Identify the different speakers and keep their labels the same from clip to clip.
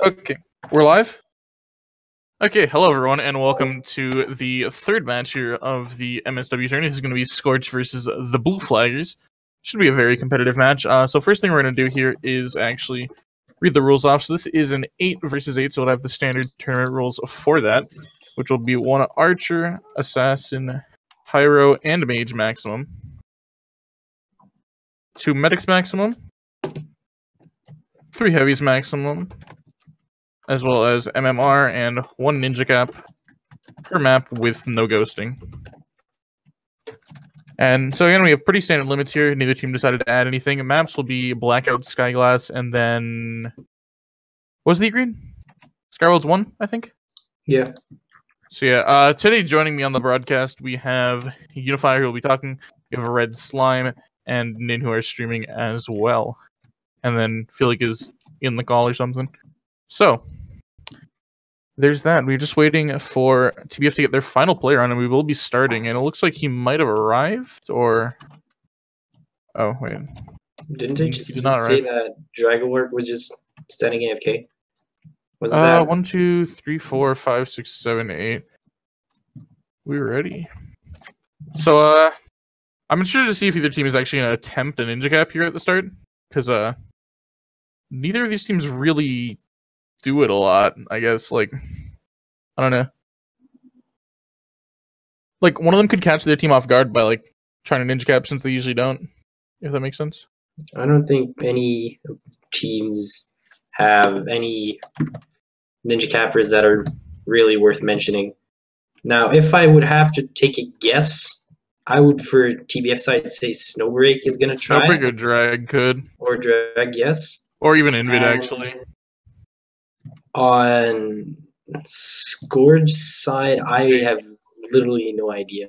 Speaker 1: Okay, we're live? Okay, hello everyone, and welcome to the third match here of the MSW tourney. This is going to be Scorch versus the Blue Flaggers. Should be a very competitive match. So first thing we're going to do here is actually read the rules off. So this is an 8 versus 8, so we'll have the standard tournament rules for that, which will be 1 Archer, Assassin, Pyro, and Mage maximum, 2 Medics maximum, 3 Heavies maximum, as well as MMR and 1 Ninja Cap per map with no ghosting. And so again, we have pretty standard limits here. Neither team decided to add anything. Maps will be Blackout, Skyglass, and then... what was the green? Skyworld's 1, I think?
Speaker 2: Yeah.
Speaker 1: So yeah, today joining me on the broadcast, we have Unifier who will be talking, we have Red Slime, and Nin who are streaming as well. And then Felix is in the call or something. So, there's that. We're just waiting for TBF to get their final player on, and we will be starting. And it looks like he might have arrived, or... oh, wait.
Speaker 2: Didn't they just say that Dragonwork was just standing AFK? Wasn't that?
Speaker 1: 1, 2, 3, 4, 5, 6, 7, 8. We're ready. So, I'm interested to see if either team is actually going to attempt a Ninja Cap here at the start, because, neither of these teams really do it a lot, I guess. Like, I don't know. Like, one of them could catch their team off guard by, like, trying to Ninja Cap since they usually don't, if that makes sense.
Speaker 2: I don't think any teams have any Ninja Cappers that are really worth mentioning. Now, if I would have to take a guess, I would, for TBF side, say Snowbreak is going to try.
Speaker 1: Snowbreak or Drag could.
Speaker 2: Or Drag, yes.
Speaker 1: Or even Invid, actually.
Speaker 2: On Scorch side, I have literally no idea.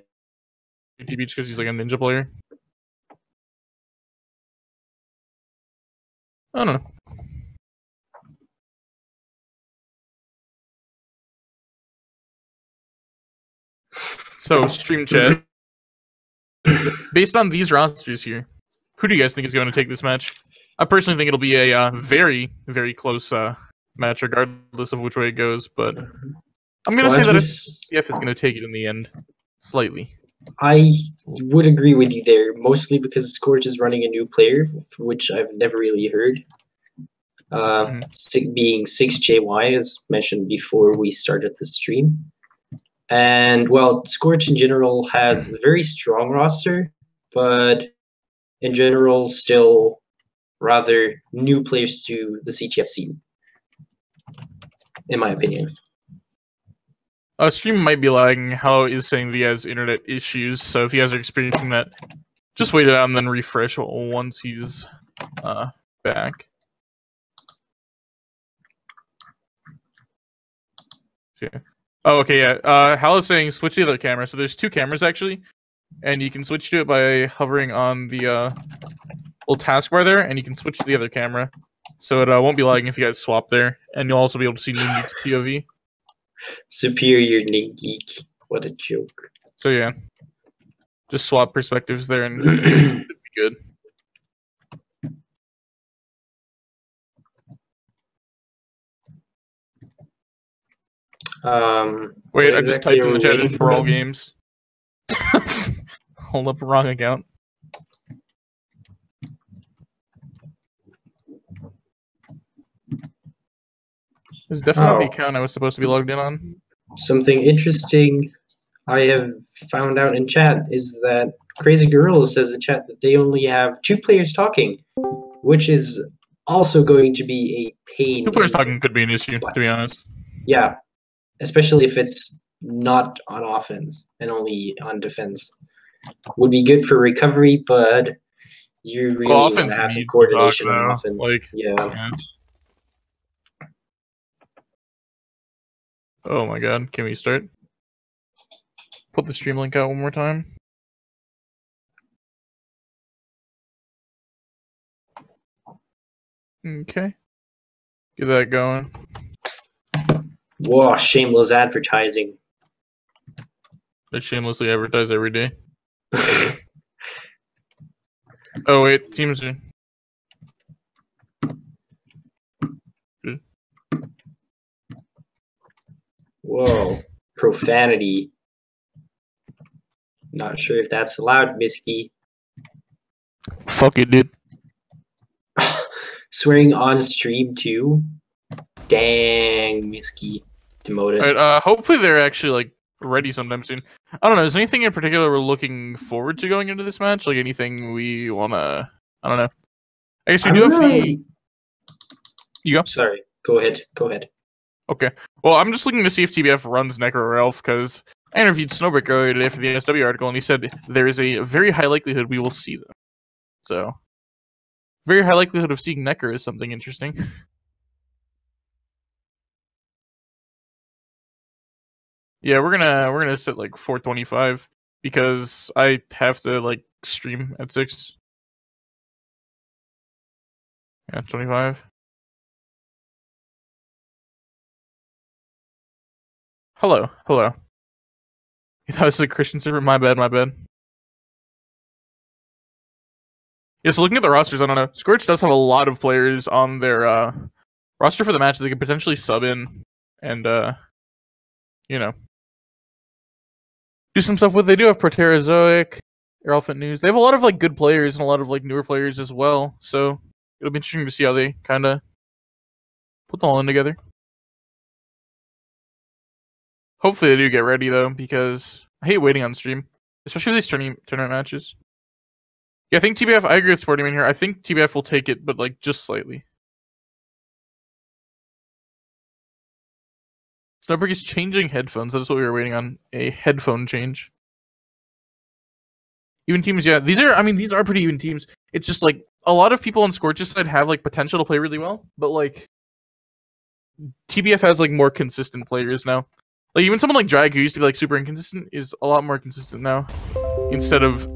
Speaker 1: TB because he's like a ninja player. I don't know. So, stream chat. Based on these rosters here, who do you guys think is going to take this match? I personally think it'll be a very, very close match, regardless of which way it goes. But I'm going to say that CTF is going to take it in the end, slightly.
Speaker 2: I would agree with you there, mostly because Scorch is running a new player, for which I've never really heard. Being 6JY, as mentioned before we started the stream. And, well, Scorch in general has a very strong roster, but in general still rather new players to the CTF scene, in my opinion.
Speaker 1: Stream might be lagging. Hello is saying that he has internet issues, so if you guys are experiencing that, just wait it out and then refresh once he's back. Okay. Oh, okay, yeah. Hal is saying switch to the other camera. So there's 2 cameras, actually, and you can switch to it by hovering on the little taskbar there, and you can switch to the other camera. So it won't be lagging if you guys swap there, and you'll also be able to see Ninja's POV.
Speaker 2: Superior Ningeek. What a joke.
Speaker 1: So yeah, just swap perspectives there and it should be good. Wait, I just typed in the chat for all games. Hold up, wrong account. This is definitely the account I was supposed to be logged in on.
Speaker 2: Something interesting I have found out in chat is that Crazy Girl says in chat that they only have 2 players talking, which is also going to be a pain.
Speaker 1: 2 players talking could be an issue, to be honest.
Speaker 2: Yeah, especially if it's not on offense and only on defense. Would be good for recovery, but you really want to have some coordination on offense.
Speaker 1: Like,
Speaker 2: yeah.
Speaker 1: Oh my god, can we start? Put the stream link out one more time. Okay. Get that going.
Speaker 2: Whoa, shameless advertising.
Speaker 1: I shamelessly advertise every day. Oh wait, teams are...
Speaker 2: Whoa. Profanity. Not sure if that's allowed, Misky.
Speaker 1: Fuck it, dude.
Speaker 2: Swearing on stream too? Dang, Misky. Demoted.
Speaker 1: Alright, hopefully they're actually, like, ready sometime soon. I don't know, is there anything in particular we're looking forward to going into this match? Like, anything we wanna... I don't know. I guess we do have the... You go?
Speaker 2: Sorry, go ahead.
Speaker 1: Okay. Well, I'm just looking to see if TBF runs Necro or Elf, because I interviewed Snowbrick earlier today for the SW article, and he said there is a very high likelihood we will see them. So, very high likelihood of seeing Necro is something interesting. Yeah, we're gonna set like 4:25 because I have to like stream at 6. Yeah, 25. Hello. You thought it was a Christian server? My bad. Yeah, so looking at the rosters, I don't know. Scorch does have a lot of players on their roster for the match that they could potentially sub in and, you know, do some stuff with. They do have Proterozoic, Elephant News. They have a lot of like good players and a lot of like newer players as well. So it'll be interesting to see how they kind of put them all in together. Hopefully they do get ready though, because I hate waiting on stream, especially with these tournament matches. Yeah, I think TBF. I agree with Sporting Man here. I think TBF will take it, but like just slightly. Snowberg is changing headphones. That's what we were waiting on. A headphone change. Even teams, yeah. These are pretty even teams. It's just like a lot of people on Scorch's side have like potential to play really well, but like TBF has like more consistent players now. Like even someone like Drag, who used to be like super inconsistent, is a lot more consistent now. Instead of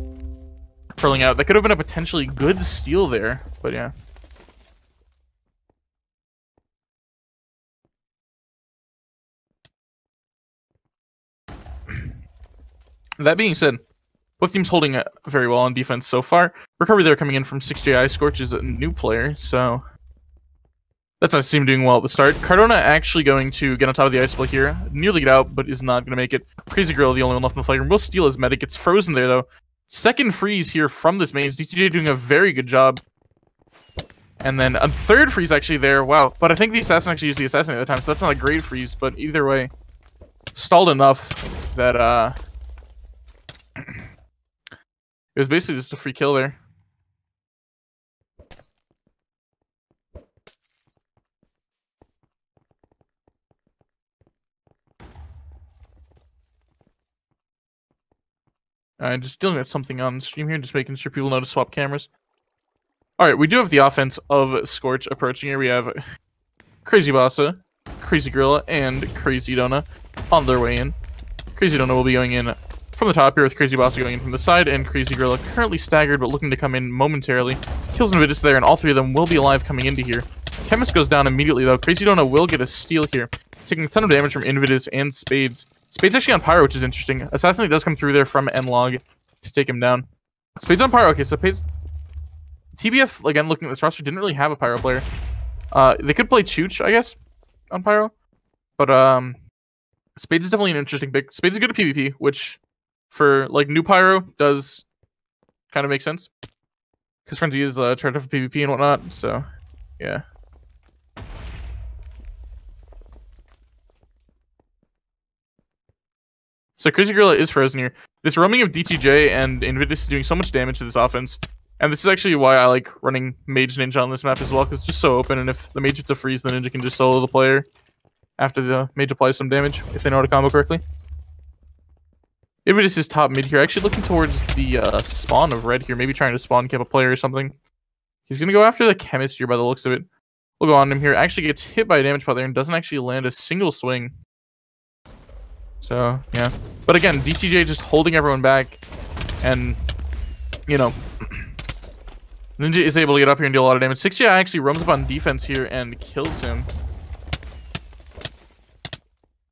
Speaker 1: curling out. That could have been a potentially good steal there, but yeah. That being said, both teams holding very well on defense so far. Recovery there coming in from 6JI. Scorch is a new player, so that's nice to see him doing well at the start. Krazydona actually going to get on top of the ice split here. Nearly get out, but is not going to make it. Crazy Girl, the only one left in the flag room, will steal his medic. It's frozen there, though. Second freeze here from this mage. DTJ doing a very good job. And then a third freeze actually there. Wow. But I think the assassin actually used the assassin at the time, so that's not a great freeze. But either way, stalled enough that it was basically just a free kill there. Just dealing with something on stream here, just making sure people know to swap cameras. Alright, we do have the offense of Scorch approaching here. We have Crazy Bossa, Crazy Gorilla, and Krazydona on their way in. Krazydona will be going in from the top here with Crazy Bossa going in from the side, and Crazy Gorilla currently staggered but looking to come in momentarily. Kills Invitus there, and all three of them will be alive coming into here. Chemist goes down immediately though. Krazydona will get a steal here, taking a ton of damage from Invitus and Spades. Spades actually on Pyro, which is interesting. Assassinate does come through there from Nlog to take him down. Spades on Pyro. Okay, so TBF, again, looking at this roster, didn't really have a Pyro player. They could play Chooch, I guess, on Pyro. But Spades is definitely an interesting pick. Spades is good at PvP, which for like new Pyro does kind of make sense. Because Frenzy is charged up for PvP and whatnot, so yeah. So Crazy Gorilla is frozen here. This roaming of DTJ and Invitus is doing so much damage to this offense. And this is actually why I like running Mage Ninja on this map as well, because it's just so open, and if the Mage hits a freeze, the Ninja can just solo the player after the Mage applies some damage, if they know how to combo correctly. Invitus is top mid here, actually looking towards the spawn of red here, maybe trying to spawn camp a player or something. He's going to go after the Chemist here by the looks of it. We'll go on him here, actually gets hit by a damage pot there and doesn't actually land a single swing. So, yeah. But again, DTJ just holding everyone back. And, you know, Ninja is able to get up here and deal a lot of damage. 6 actually roams up on defense here and kills him.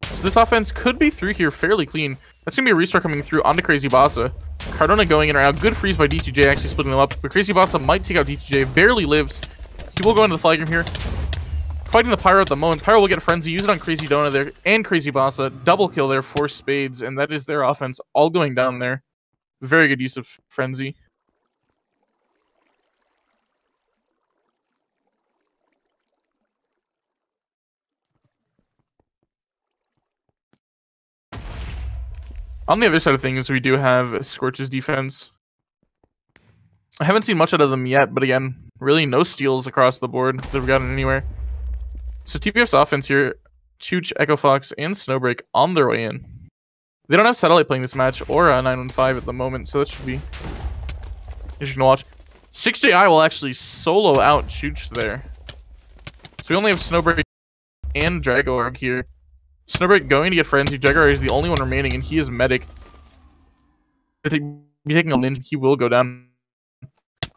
Speaker 1: So this offense could be through here fairly clean. That's going to be a restart coming through onto Crazy Bossa. Krazydona going in right now. Good freeze by DTJ, actually splitting them up. But Crazy Bossa might take out DTJ. Barely lives. He will go into the flag room here. fighting the Pyro at the moment. Pyro will get Frenzy, use it on Krazydona there, and Crazy Bossa. Double kill there for Spades, and that is their offense all going down there. Very good use of Frenzy. On the other side of things, we do have Scorch's defense. I haven't seen much out of them yet, but again, really no steals across the board that we've gotten anywhere. So TPF's offense here, Chooch, Echo Fox, and Snowbreak on their way in. They don't have Satellite playing this match or 915 at the moment, so that should be interesting to watch. 6JI will actually solo out Chooch there. So we only have Snowbreak and Dragorg here. Snowbreak going to get Frenzy. Dragorg is the only one remaining, and he is Medic. Be taking a ninja, he will go down.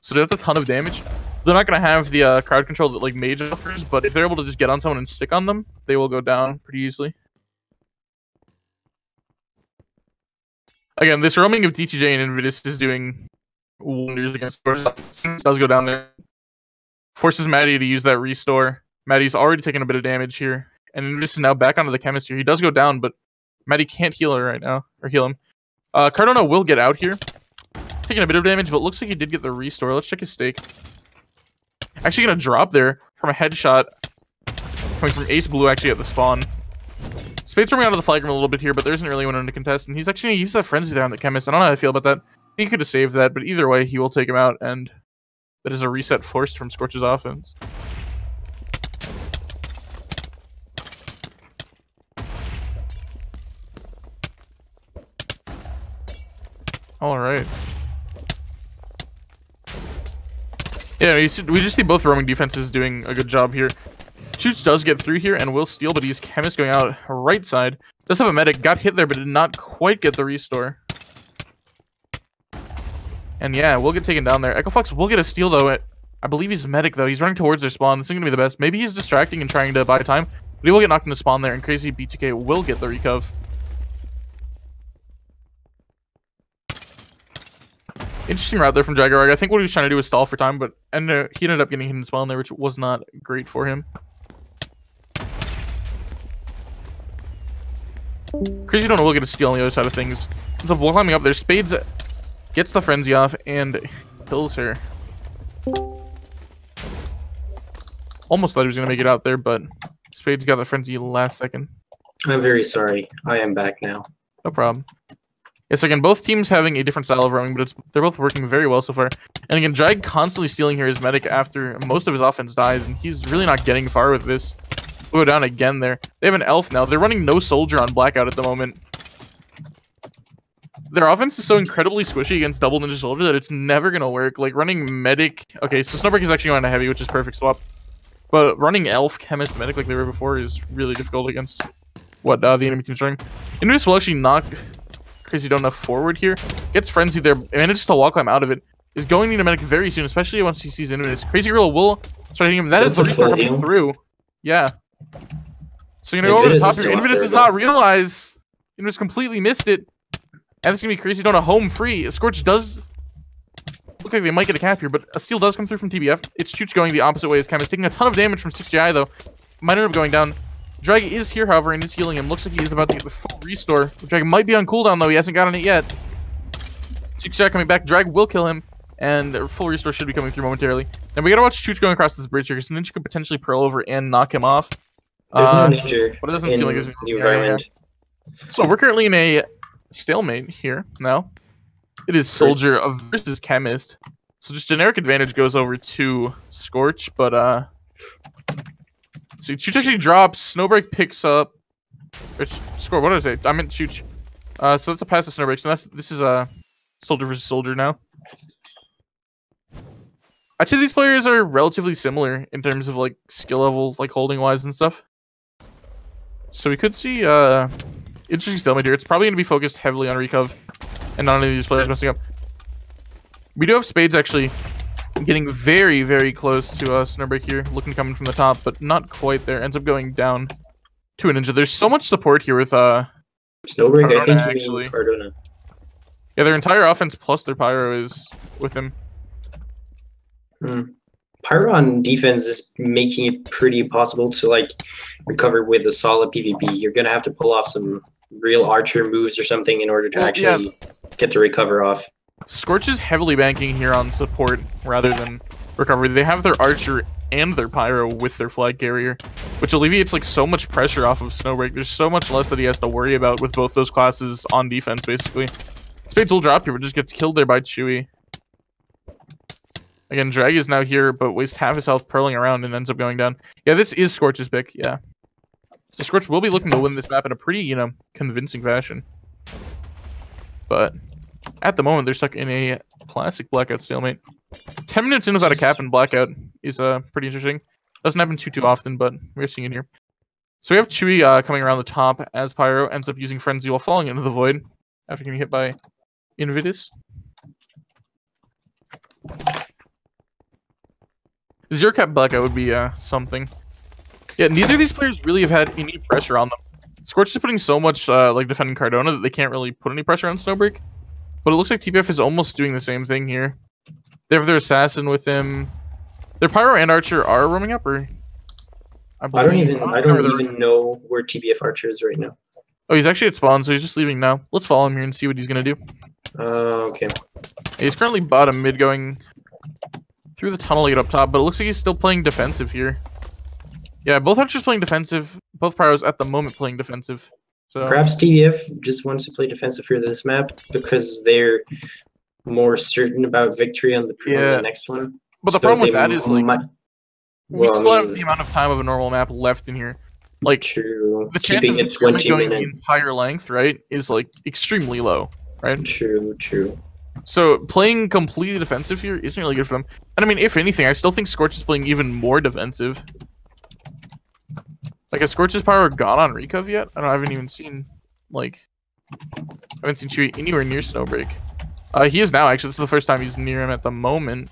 Speaker 1: So that's a ton of damage. They're not going to have the crowd control that like Mage offers, but if they're able to just get on someone and stick on them, they will go down pretty easily. Again, this roaming of DTJ and Invitus is doing wonders against Scorch. Does go down there. Forces Maddie to use that restore. Maddie's already taken a bit of damage here. And Invitus is now back onto the chemist here. He does go down, but Maddie can't heal her right now. Or heal him. Cardona will get out here. Taking a bit of damage, but looks like he did get the restore. Let's check his stake. Actually gonna drop there from a headshot. Coming from Ace Blue actually at the spawn. Spades roaming out of the flag room a little bit here, but there isn't really anyone to contest. And he's actually gonna use that frenzy there on the chemist. I don't know how I feel about that. He could have saved that, but either way, he will take him out, and that is a reset forced from Scorch's offense. Alright. Yeah, we just see both roaming defenses doing a good job here. Chooch does get through here and will steal, but he's chemist going out right side. Does have a medic, got hit there, but did not quite get the restore. And yeah, we'll get taken down there. Echo Fox will get a steal though. I believe he's medic though. He's running towards their spawn. This isn't gonna be the best. Maybe he's distracting and trying to buy time, but he will get knocked into spawn there, and Crazy BTK will get the recov. Interesting route there from Jaguar. I think what he was trying to do was stall for time, but he ended up getting hit in spawn there, which was not great for him. Krazydona will get a steal on the other side of things. Ends up climbing up there. Spades gets the frenzy off and kills her. Almost thought he was going to make it out there, but Spades got the frenzy last second.
Speaker 2: I'm very sorry. I am back now.
Speaker 1: No problem. Yes, again, both teams having a different style of roaming, but they're both working very well so far. And again, Drag constantly stealing here his medic after most of his offense dies, and he's really not getting far with this. We'll go down again there. They have an elf now. They're running no soldier on Blackout at the moment. Their offense is so incredibly squishy against double ninja soldier that it's never going to work. Like, running medic... Okay, so Snowbreak is actually going to heavy, which is perfect swap. But running elf, chemist, medic like they were before is really difficult against what the enemy team's running. Invis will actually knock Krazydona forward here. Gets frenzied there. Manages to wall climb out of it. Is going to need a medic very soon, especially once he sees Invis. Crazy Girl will start hitting him. That is the restore coming through. Yeah. So you're going to go over the top here. Invis does not realize. Invis completely missed it. And it's going to be Krazydona home free. Scorch does look like they might get a cap here, but a steal does come through from TBF. It's Chooch going the opposite way as Chemist. Taking a ton of damage from 6GI though. Might end up going down. Drag is here, however, and is healing him. Looks like he is about to get the full restore. Drag might be on cooldown, though. He hasn't gotten it yet. 6GI coming back. Drag will kill him, and the full restore should be coming through momentarily. And we gotta watch Chooch going across this bridge here, because Ninja could potentially pearl over and knock him off.
Speaker 2: There's no Ninja
Speaker 1: but it doesn't seem like there's
Speaker 2: the environment.
Speaker 1: So we're currently in a stalemate here now. It is Soldier versus Chemist. So just generic advantage goes over to Scorch, but so Chooch actually drops. Snowbreak picks up. Or Score. What did I say? I meant Chooch. So that's a pass to Snowbreak. So this is Soldier versus Soldier now. I'd say these players are relatively similar in terms of like skill level, like holding wise and stuff. So we could see interesting stalemate here. It's probably going to be focused heavily on recov and not any of these players messing up. We do have Spades actually getting very, very close to Snowbreak here, looking coming from the top, but not quite there. Ends up going down to a Ninja. There's so much support here with
Speaker 2: Snowbreak,
Speaker 1: Cardona,
Speaker 2: I think
Speaker 1: actually.
Speaker 2: Cardona.
Speaker 1: Yeah, their entire offense plus their Pyro is with him.
Speaker 2: Pyro on defense is making it pretty possible to like recover with a solid PvP. You're gonna have to pull off some real archer moves or something in order to actually get to recover off.
Speaker 1: Scorch is heavily banking here on support rather than recovery. They have their archer and their pyro with their flag carrier, which alleviates like so much pressure off of Snowbreak. There's so much less that he has to worry about with both those classes on defense, basically. Spades will drop here, but just gets killed there by Chewy. Again, Drag is now here, but wastes half his health pearling around and ends up going down. Yeah, this is Scorch's pick, yeah. So Scorch will be looking to win this map in a pretty, you know, convincing fashion. But at the moment, they're stuck in a classic Blackout stalemate. 10 minutes in without a cap and Blackout is pretty interesting. Doesn't happen too often, but we're seeing it here. So we have Chewy coming around the top as Pyro ends up using Frenzy while falling into the Void after getting hit by Invidus. Zero cap Blackout would be something. Yeah, neither of these players really have had any pressure on them. Scorch is putting so much like defending Cardona that they can't really put any pressure on Snowbreak. But it looks like TPF is almost doing the same thing here. They have their assassin with him. Their Pyro and Archer are roaming up, or
Speaker 2: I don't even know where TPF Archer is right now.
Speaker 1: Oh, he's actually at spawn, so he's just leaving now. Let's follow him here and see what he's gonna do.
Speaker 2: Okay.
Speaker 1: He's currently bottom mid going through the tunnel to get up top, but it looks like he's still playing defensive here. Yeah, both Archers playing defensive. Both Pyros at the moment playing defensive. So
Speaker 2: perhaps TVF just wants to play defensive for this map because they're more certain about victory on the next one.
Speaker 1: But the problem with that is like we still have the amount of time of a normal map left in here. Like
Speaker 2: true.
Speaker 1: The chance of it going the entire length, right, is like extremely low, right?
Speaker 2: True.
Speaker 1: So playing completely defensive here isn't really good for them. And I mean, if anything, I still think Scorch is playing even more defensive. Like, has Scorch's power gone on Recov yet? I haven't even seen, like... I haven't seen Chewy anywhere near Snowbreak. He is now, actually. This is the first time he's near him at the moment.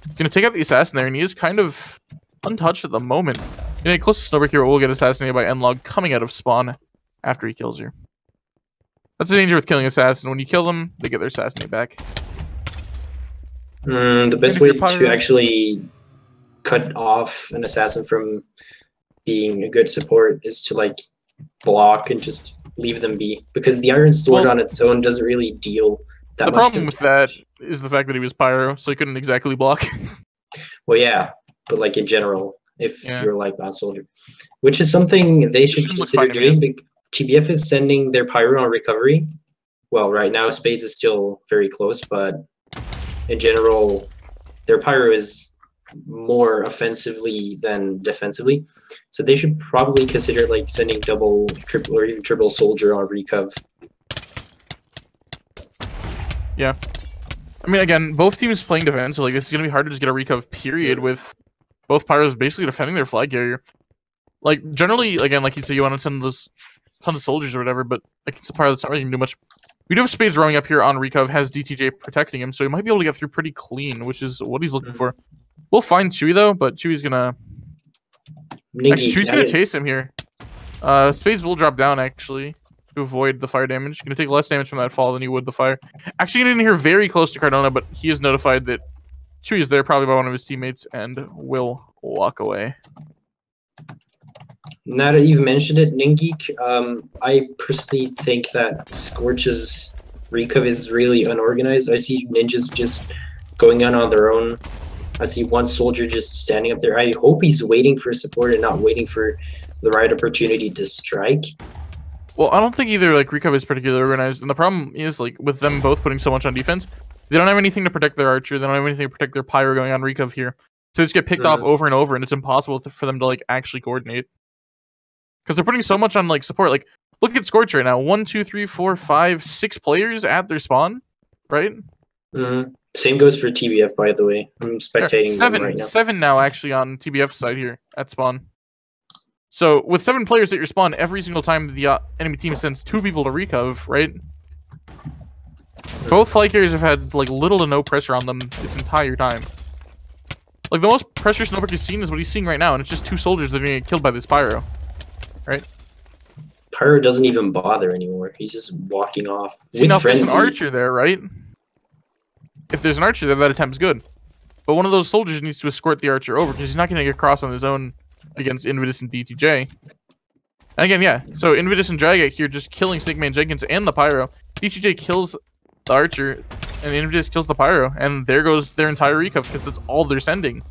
Speaker 1: He's gonna take out the assassin there, and he is kind of untouched at the moment. Getting close to Snowbreak here, will get assassinated by Nlog coming out of spawn after he kills her. That's the danger with killing assassin. When you kill them, they get their assassinate back.
Speaker 2: The best way to actually cut off an assassin from being a good support is to like block and just leave them be, because the Iron Sword on its own doesn't really deal that much.
Speaker 1: The problem with that is the fact that he was Pyro, so he couldn't exactly block.
Speaker 2: Well, yeah, but like in general, if you're like on Soldier, which is something they should consider doing. TBF is sending their Pyro on recovery. Well, right now Spades is still very close, but in general, their Pyro is more offensively than defensively, so they should probably consider like sending double, triple, or even triple Soldier on recov.
Speaker 1: Yeah, I mean, again, both teams playing defense, so like it's gonna be hard to just get a recov period with both Pyros basically defending their flag carrier. Like generally, again, like you say, you want to send those tons of soldiers or whatever, but like it's a Pyro that's not really gonna do much. We do have Spades rowing up here on recov, has DTJ protecting him, so he might be able to get through pretty clean, which is what he's looking for. We'll find Chewy though, but Chewy's gonna... Actually, Chewy's gonna chase him here. Spades will drop down actually to avoid the fire damage. Gonna take less damage from that fall than he would the fire. Actually getting in here very close to Cardona, but he is notified that Chewy is there, probably by one of his teammates, and will walk away.
Speaker 2: Now that you've mentioned it, Ningeek, I personally think that Scorch's recov is really unorganized. I see ninjas just going on their own. I see one soldier just standing up there. I hope he's waiting for support and not waiting for the right opportunity to strike.
Speaker 1: Well, I don't think either like recov is particularly organized, and the problem is like with them both putting so much on defense, they don't have anything to protect their archer. They don't have anything to protect their pyro going on recov here, so they just get picked off over and over, and it's impossible for them to like actually coordinate because they're putting so much on like support. Like, look at Scorch right now: 1, 2, 3, 4, 5, 6 players at their spawn, right?
Speaker 2: Same goes for TBF, by the way. I'm spectating them right now.
Speaker 1: 7 now, actually, on TBF's side here at spawn. So, with 7 players at your spawn, every single time the enemy team sends 2 people to recov, right? Both flag carriers have had, like, little to no pressure on them this entire time. Like, the most pressure Snowbreak has seen is what he's seeing right now, and it's just 2 soldiers that are going to get killed by this Pyro. Right?
Speaker 2: Pyro doesn't even bother anymore. He's just walking off.
Speaker 1: See, now if there's an archer there, right? If there's an archer there, that attempt's good. but one of those soldiers needs to escort the archer over because he's not going to get across on his own against Invidus and DTJ. And again, yeah, so Invidus and Drag here just killing Snake Man Jenkins and the Pyro. DTJ kills the archer, and Invidus kills the Pyro, and there goes their entire recov because that's all they're sending.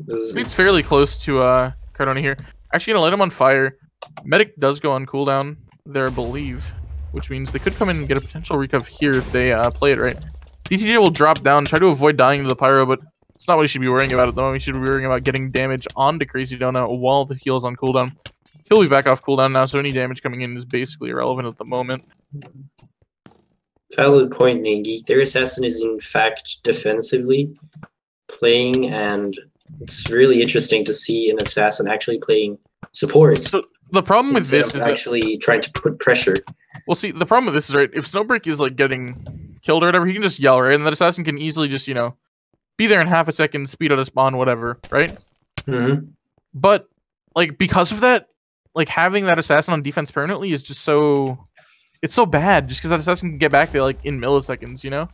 Speaker 1: It's fairly close to Cardona here. Actually, gonna light him on fire. Medic does go on cooldown there, I believe, which means they could come in and get a potential recuv here if they play it right. DTJ will drop down, try to avoid dying to the Pyro, but it's not what he should be worrying about at the moment. He should be worrying about getting damage onto Krazydona while the heal's on cooldown. He'll be back off cooldown now, so any damage coming in is basically irrelevant at the moment.
Speaker 2: Valid point, Ningy. Their assassin is in fact defensively playing, and it's really interesting to see an assassin actually playing support.
Speaker 1: So the problem with this is
Speaker 2: actually trying to put pressure.
Speaker 1: Well, see, the problem with this is, right, if Snowbreak is like getting killed or whatever, he can just yell, right? And that assassin can easily just, you know, be there in half a second, speed out of spawn, whatever, right? But like because of that, like having that assassin on defense permanently is just so, it's so bad just because that assassin can get back there like in milliseconds, you know?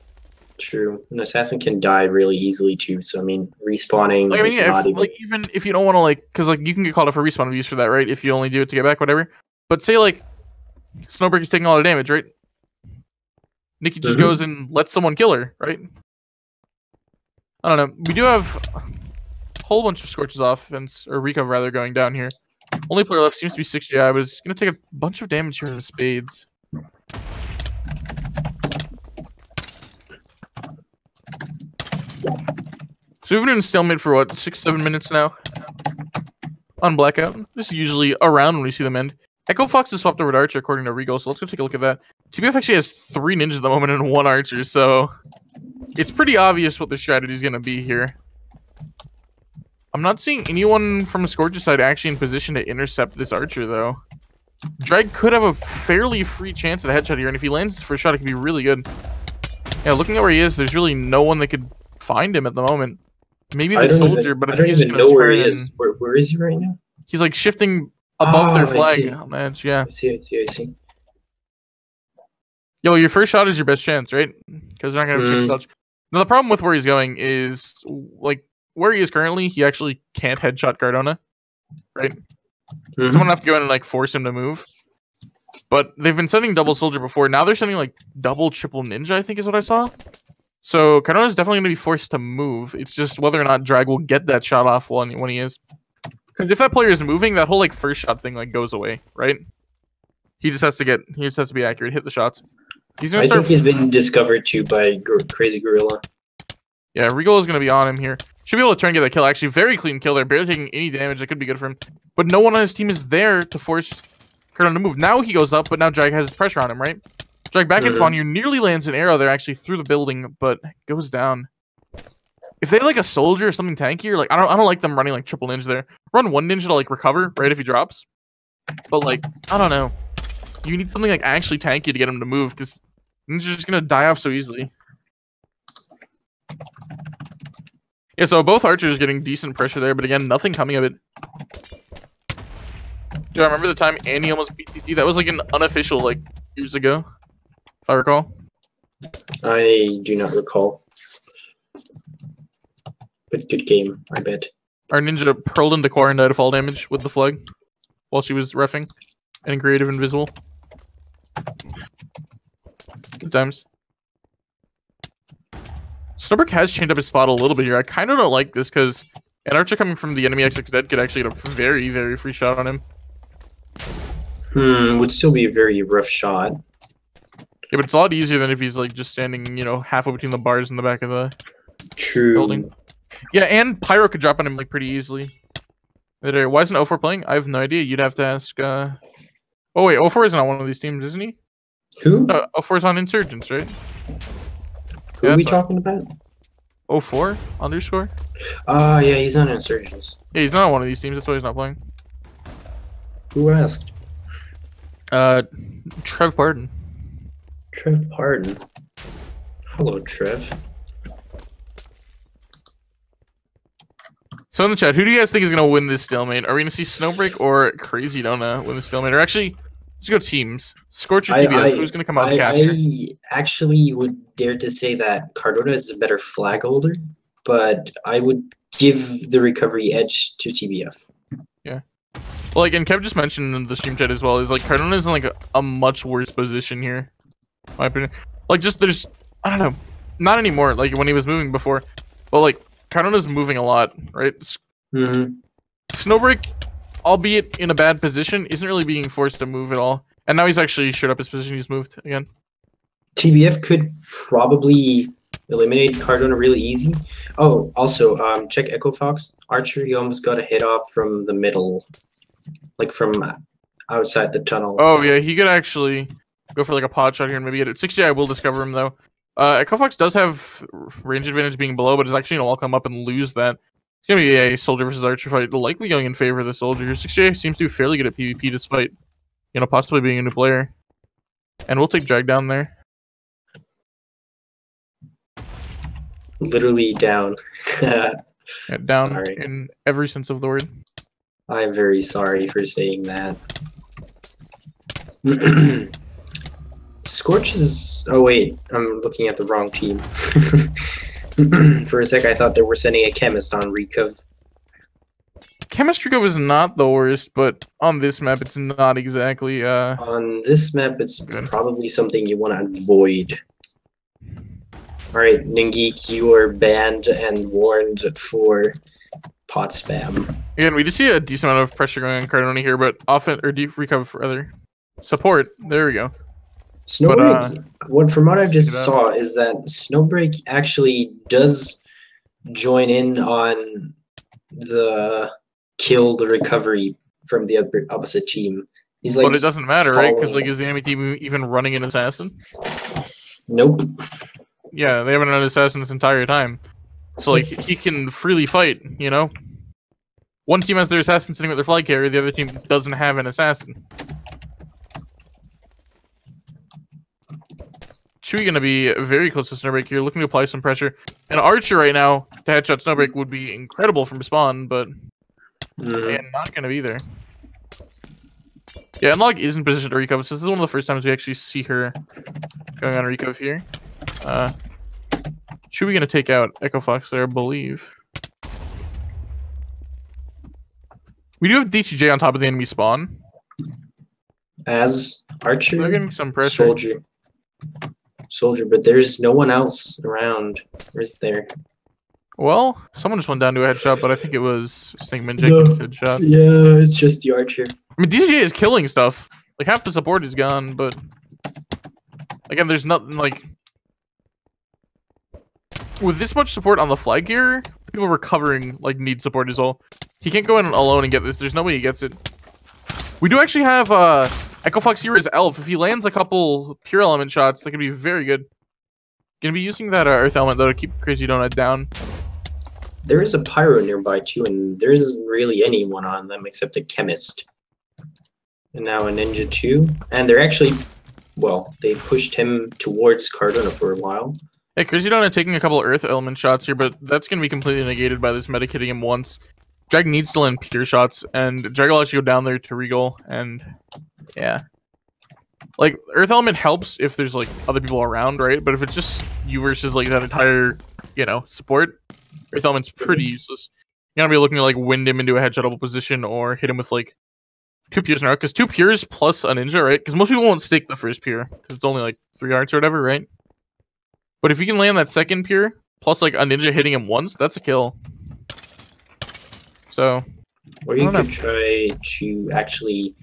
Speaker 2: True. An assassin can die really easily too, so I mean respawning
Speaker 1: like,
Speaker 2: is not even...
Speaker 1: like even if you don't want to like, because like you can get called up for respawn abuse for that, right? If you only do it to get back, whatever. But say like Snowbreak is taking all the damage, right? Nikki just goes and lets someone kill her, right? I don't know. We do have a whole bunch of Scorches offense, or recov rather, going down here. Only player left seems to be 60. I was going to take a bunch of damage here in spades. So we've been in stalemate for what, 6-7 minutes now? On Blackout. This is usually around when we see them end. Echo Fox is swapped over to Archer according to Regal, so let's go take a look at that. TBF actually has 3 ninjas at the moment and 1 Archer, so it's pretty obvious what the strategy is going to be here. I'm not seeing anyone from Scorch's side actually in position to intercept this Archer, though. Drag could have a fairly free chance at a headshot here, and if he lands his first shot, it could be really good. Yeah, looking at where he is, there's really no one that could find him at the moment. Maybe the soldier, but
Speaker 2: I don't even know where he is. Where is he right now?
Speaker 1: He's like shifting above their flag on the edge, yeah.
Speaker 2: I see.
Speaker 1: Yo, your first shot is your best chance, right? Because they're not going to have 6 shots. Now, the problem with where he's going is, like, where he is currently, he actually can't headshot Cardona, right? Someone have to go in and, like, force him to move. But they've been sending double soldier before. Now they're sending, like, double triple ninja, I think is what I saw. So Cardona's definitely going to be forced to move. It's just whether or not Drag will get that shot off when he is. Because if that player is moving, that whole, like, first shot thing, like, goes away, right? He just has to be accurate, hit the shots. I think
Speaker 2: he's been discovered too by Crazy Gorilla.
Speaker 1: Yeah, Regal is going to be on him here. Should be able to try and get that kill. Actually, very clean kill there. Barely taking any damage. That could be good for him. But no one on his team is there to force Cardona to move. Now he goes up, but now Drag has pressure on him, right? Drag back in spawn. You nearly lands an arrow there actually through the building, but goes down. If they have like a soldier or something tankier, like I don't like them running like triple ninja there. Run 1 ninja to like recover, right, if he drops. But like, I don't know. You need something like actually tanky to get him to move, because ninja's just gonna die off so easily. Yeah, so both archers getting decent pressure there, but again, nothing coming of it. Do I remember the time Annie almost beat TT? That was like an unofficial, like, years ago, if I recall.
Speaker 2: I do not recall. But good game, I bet.
Speaker 1: Our ninja pearled into core and died of fall damage with the flag while she was reffing and creative invisible. Good times. Snowbreak has changed up his spot a little bit here. I kind of don't like this because an archer coming from the enemy XX dead could actually get a very, very free shot on him.
Speaker 2: Would still be a very rough shot.
Speaker 1: Yeah, but it's a lot easier than if he's like just standing, you know, halfway between the bars in the back of the building. Yeah, and Pyro could drop on him like pretty easily. Why isn't 04 playing? I have no idea. You'd have to ask. Oh wait, 04 isn't on one of these teams, isn't he?
Speaker 2: Who?
Speaker 1: 04 is on Insurgents, right?
Speaker 2: Who are we talking about?
Speaker 1: 04 underscore?
Speaker 2: Yeah, he's on Insurgents.
Speaker 1: Yeah, he's not on one of these teams. That's why he's not playing.
Speaker 2: Who asked?
Speaker 1: Trev Pardon.
Speaker 2: Trev Pardon. Hello, Trev.
Speaker 1: So in the chat, who do you guys think is going to win this stalemate? Are we going to see Snowbreak or Krazydona win the stalemate? Or actually, Let's go teams. Scorch or TBF? Who's going to come out with cap here?
Speaker 2: I actually would dare to say that Cardona is a better flag holder, but I would give the recovery edge to TBF.
Speaker 1: Yeah. Well, like, and Kev just mentioned in the stream chat as well, is like Cardona is in like a much worse position here. In my opinion. Like, just there's, I don't know, not anymore. Like when he was moving before, but like Cardona's moving a lot, right? Snowbreak, albeit in a bad position, isn't really being forced to move at all. And now he's actually showed up his position. He's moved again.
Speaker 2: TBF could probably eliminate Cardona really easy. Oh, also, check Echo Fox. Archer, he almost got a hit off from the middle, like from outside the tunnel.
Speaker 1: Oh, yeah, he could actually go for like a pod shot here and maybe get it. 60, I will discover him, though. Echo Fox does have range advantage being below, but is actually going to all come up and lose that. It's going to be a Soldier versus Archer fight, likely going in favor of the Soldier. 60 seems to be fairly good at PvP despite, you know, possibly being a new player. And we'll take Drag down there.
Speaker 2: Literally down.
Speaker 1: Yeah, down
Speaker 2: Sorry.
Speaker 1: in every sense of the word.
Speaker 2: I'm very sorry for saying that. Scorch is... Oh, wait. I'm looking at the wrong team. For a sec, I thought they were sending a chemist on Recov.
Speaker 1: Chemistry Cove is not the worst, but on this map, it's not exactly...
Speaker 2: On this map, it's probably something you want to avoid. Alright, Ningeek, you are banned and warned for pot spam.
Speaker 1: Again, we did see a decent amount of pressure going on Cardona here, but often or deep recover for other support. There we go.
Speaker 2: Snowbreak, from what I've just saw is that Snowbreak actually does join in on the kill the recovery from the opposite team. He's like,
Speaker 1: but it doesn't matter, right? Because like, is the enemy team even running an assassin?
Speaker 2: Nope.
Speaker 1: Yeah, they haven't had an assassin this entire time. So, like, he can freely fight, you know? One team has their assassin sitting with their flag carrier, the other team doesn't have an assassin. Chewy gonna be very close to Snowbreak here, looking to apply some pressure. And Archer right now, to headshot Snowbreak would be incredible from spawn, but man, not gonna be there. Yeah, Unlog is in position to recover, so this is one of the first times we actually see her going on a recove here. Chewy gonna take out Echo Fox there, I believe. We do have DTJ on top of the enemy spawn.
Speaker 2: As Archer,
Speaker 1: they're getting some pressure.
Speaker 2: Soldier, but there's no one else around. Where's there?
Speaker 1: Well, someone just went down to a headshot, but I think it was Snakeman Jenkins' headshot.
Speaker 2: Yeah, it's just the Archer.
Speaker 1: I mean, DTJ is killing stuff. Like, half the support is gone, but... Again, there's nothing, like... With this much support on the flag gear, people recovering, like, need support as well. He can't go in alone and get this. There's no way he gets it. We do actually have, Echo Fox here as Elf. If he lands a couple pure element shots, that could be very good. Gonna be using that Earth Element, though, to keep Krazydona down.
Speaker 2: There is a Pyro nearby, too, and there isn't really anyone on them except a Chemist. And now a Ninja, too. And they're actually... Well, they pushed him towards Cardona for a while.
Speaker 1: Hey, Krazydona taking a couple Earth Element shots here, but that's gonna be completely negated by this medic hitting him once. Drag needs to land pure shots, and Drag will actually go down there to Regal, and yeah. Like, Earth Element helps if there's, like, other people around, right? But if it's just you versus, like, that entire, you know, support, Earth Element's pretty useless. You're gonna be looking to, like, wind him into a headshotable position or hit him with, like, 2 pures in a row. Because 2 pures plus a ninja, right? Because most people won't stake the first pure, because it's only, like, 3 hearts or whatever, right? But if you can land that second pure, plus, like, a ninja hitting him once, that's a kill. So...
Speaker 2: Or you could try to actually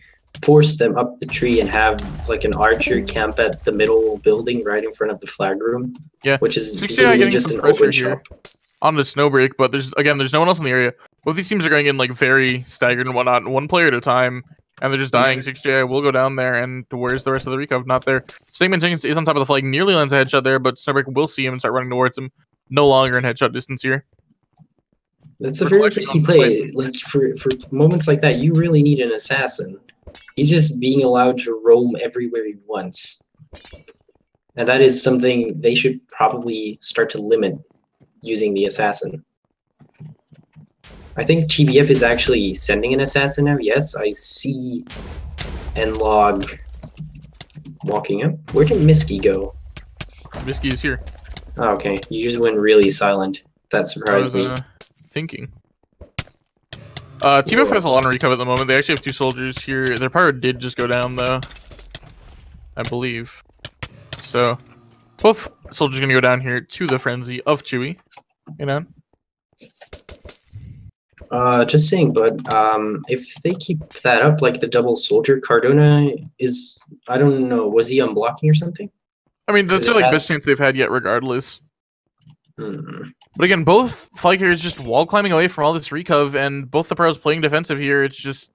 Speaker 2: force them up the tree and have like an archer camp at the middle building right in front of the flag room. Yeah, which is just an open shop
Speaker 1: on the Snowbreak. But there's no one else in the area. Both these teams are going in like very staggered and whatnot, one player at a time, and they're just dying. 6J will go down there, and where's the rest of the recov? Not there. Snakeman Jenkins is on top of the flag, nearly lands a headshot there, but Snowbreak will see him and start running towards him. No longer in headshot distance here.
Speaker 2: That's a very risky play. Like for moments like that, you really need an assassin. He's just being allowed to roam everywhere he wants. And that is something they should probably start to limit using the assassin. I think TBF is actually sending an assassin now. Yes, I see Nlog walking up. Where did Misky go?
Speaker 1: Misky is here.
Speaker 2: Oh, okay, you just went really silent. That surprised me.
Speaker 1: Thinking. TBF has a lot of recover at the moment. They actually have 2 soldiers here. Their power did just go down, though. I believe. So, both soldiers are going to go down here to the frenzy of Chewy. You know?
Speaker 2: Just saying, but if they keep that up, like the double soldier, Krazydona is, I don't know, was he unblocking or something?
Speaker 1: I mean, that's the like best chance they've had yet, regardless. But again, both flag carriers just wall climbing away from all this recov, and both the pros playing defensive here. It's just,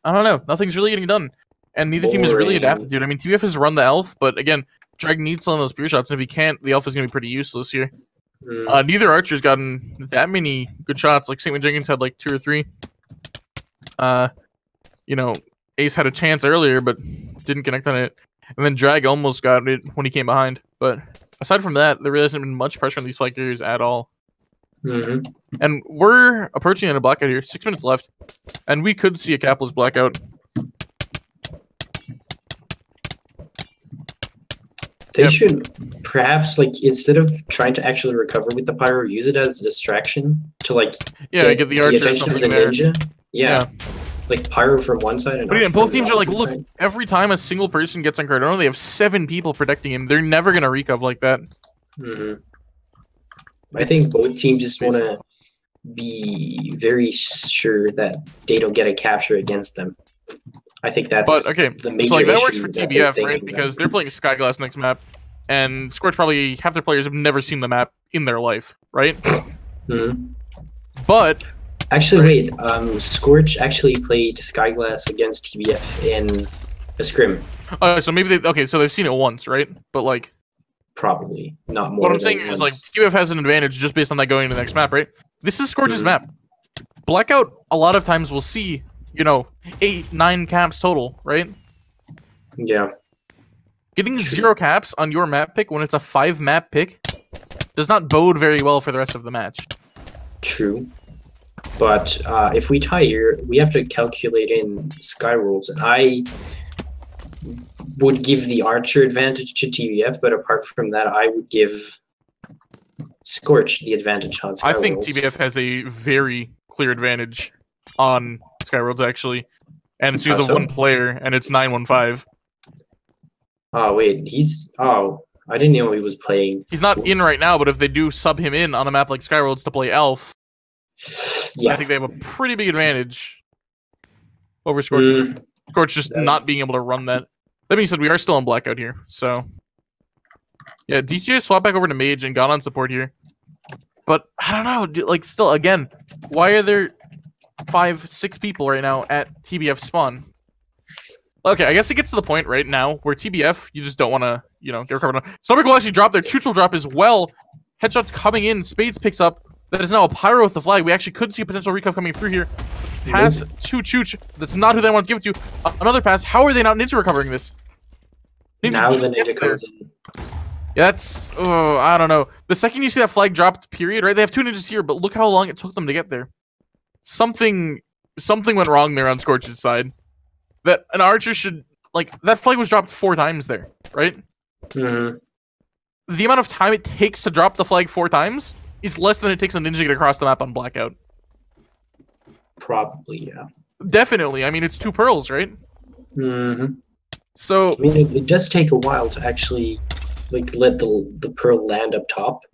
Speaker 1: I don't know, nothing's really getting done, and neither team is really adapted to it. I mean, TBF has run the elf, but again, Dragon needs some of those spear shots, and if he can't, the elf is going to be pretty useless here. Neither archer's gotten that many good shots. Like St. Jenkins had like 2 or 3. You know, Ace had a chance earlier, but didn't connect on it. And then Drag almost got it when he came behind. But aside from that, there really hasn't been much pressure on these flag carriers at all. And we're approaching a blackout here. 6 minutes left. And we could see a capless blackout.
Speaker 2: They should perhaps, like, instead of trying to actually recover with the pyro, use it as a distraction to, like,
Speaker 1: get the archer
Speaker 2: attention of the ninja. Yeah. Like pyro from one side and
Speaker 1: but again, both teams are like, look, every time a single person gets on Krazydona, they have 7 people protecting him. They're never gonna recov like that.
Speaker 2: I think both teams just want to be very sure that they don't get a capture against them. I think that's the major
Speaker 1: so like, that
Speaker 2: issue
Speaker 1: works for TBF, right? Because they're playing Skyglass next map, and Scorch probably half their players have never seen the map in their life, right? But
Speaker 2: actually, wait. Scorch actually played Skyglass against TBF in a scrim.
Speaker 1: So maybe they so they've seen it once, right? But like,
Speaker 2: probably not more.
Speaker 1: What I'm saying is like TBF has an advantage just based on that going to the next map, right? This is Scorch's map. Blackout a lot of times will see, you know, 8, 9 caps total, right?
Speaker 2: Yeah.
Speaker 1: Getting 0 caps on your map pick when it's a 5 map pick does not bode very well for the rest of the match.
Speaker 2: True. But if we tie here, we have to calculate in sky rolls, and I would give the archer advantage to TBF, but apart from that, I would give Scorch the advantage on sky rolls.
Speaker 1: I think TBF has a very clear advantage on Skyworlds, actually. And it's used of 1 player, and it's 9-1-5.
Speaker 2: Oh, wait. I didn't know he was playing.
Speaker 1: He's not in right now, but if they do sub him in on a map like Skyworlds to play Elf, I think they have a pretty big advantage over Scorch. Scorch just not being able to run that. That being said, we are still on Blackout here, so... Yeah, DCJ swapped back over to Mage and got on support here. But, I don't know, like, still, again, why are there 5, 6 people right now at TBF spawn? Okay, I guess it gets to the point right now where TBF, you just don't want to, you know, get recovered on. Snowbreak will actually drop their Chooch drop as well. Headshots coming in, Spades picks up. That is now a Pyro with the flag. We actually could see a potential recov coming through here. Pass to Chooch. That's not who they want to give it to. Another pass. How are they not ninja recovering this? Ninja
Speaker 2: now the ninja comes in.
Speaker 1: Yeah, that's, I don't know. The second you see that flag dropped, period, right? They have 2 ninjas here, but look how long it took them to get there. Something went wrong there on Scorch's side. That an archer should, like, that flag was dropped 4 times there, right? The amount of time it takes to drop the flag 4 times is less than it takes a ninja to get across the map on Blackout.
Speaker 2: Probably, yeah.
Speaker 1: Definitely. I mean, it's 2 pearls, right? So...
Speaker 2: I mean, it does take a while to actually... like let the pearl land up top,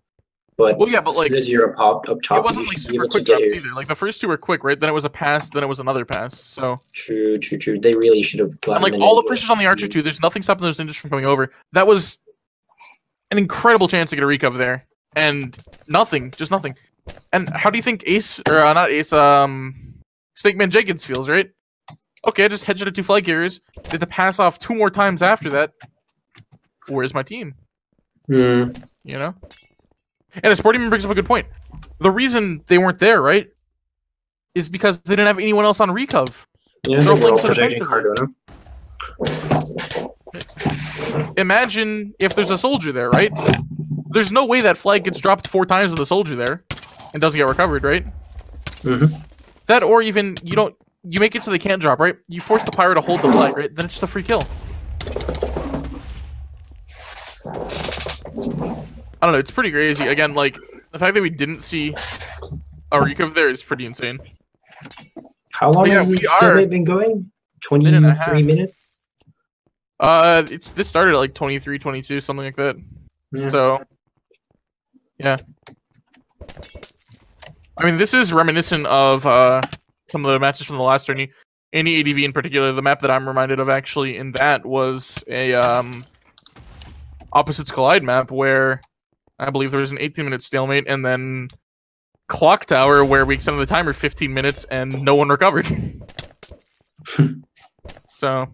Speaker 2: but
Speaker 1: well, yeah, but like
Speaker 2: as you're up top,
Speaker 1: it wasn't like super quick drops either. Like the first 2 were quick, right? Then it was a pass, then it was another pass. So
Speaker 2: true. They really should have gotten.
Speaker 1: And like all the pressures on the archer too. There's nothing stopping those ninjas from coming over. That was an incredible chance to get a recover there, and nothing, just nothing. And how do you think Ace or not Ace, Snakeman Jenkins feels, right? Okay, I just headshot 2 flag carriers. Did the pass off 2 more times after that. Where's my team? You know? And a sporting man brings up a good point. The reason they weren't there, right, is because they didn't have anyone else on recov.
Speaker 2: Yeah, they were all protecting Krazydona.
Speaker 1: Imagine if there's a soldier there, right? There's no way that flag gets dropped 4 times with a soldier there and doesn't get recovered, right? That or even you make it so they can't drop, right? You force the pyro to hold the flag, right? Then it's just a free kill. I don't know. It's pretty crazy. Again, like the fact that we didn't see a recove there is pretty insane.
Speaker 2: How long
Speaker 1: But yeah,
Speaker 2: has
Speaker 1: we
Speaker 2: this
Speaker 1: are
Speaker 2: stalemate been going?
Speaker 1: minute and a
Speaker 2: 23
Speaker 1: half.
Speaker 2: minutes?
Speaker 1: This started at like 23, 22, something like that.
Speaker 2: Yeah.
Speaker 1: So, yeah. I mean, this is reminiscent of some of the matches from the last tourney. Any ADV in particular, the map that I'm reminded of actually in that was a Opposites Collide map where I believe there was an 18-minute stalemate and then Clock Tower where we extended the timer 15 minutes and no one recovered. So,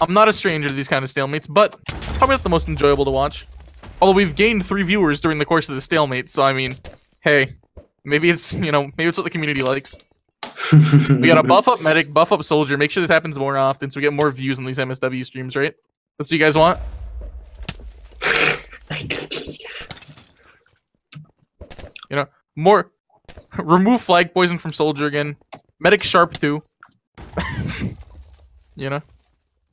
Speaker 1: I'm not a stranger to these kind of stalemates, but probably not the most enjoyable to watch. Although we've gained 3 viewers during the course of the stalemate, so I mean, hey, maybe it's, you know, maybe it's what the community likes. We gotta buff up Medic, buff up Soldier, make sure this happens more often so we get more views on these MSW streams, right? That's what you guys want? You know, more... Remove Flag Poison from Soldier again. Medic Sharp too. You know?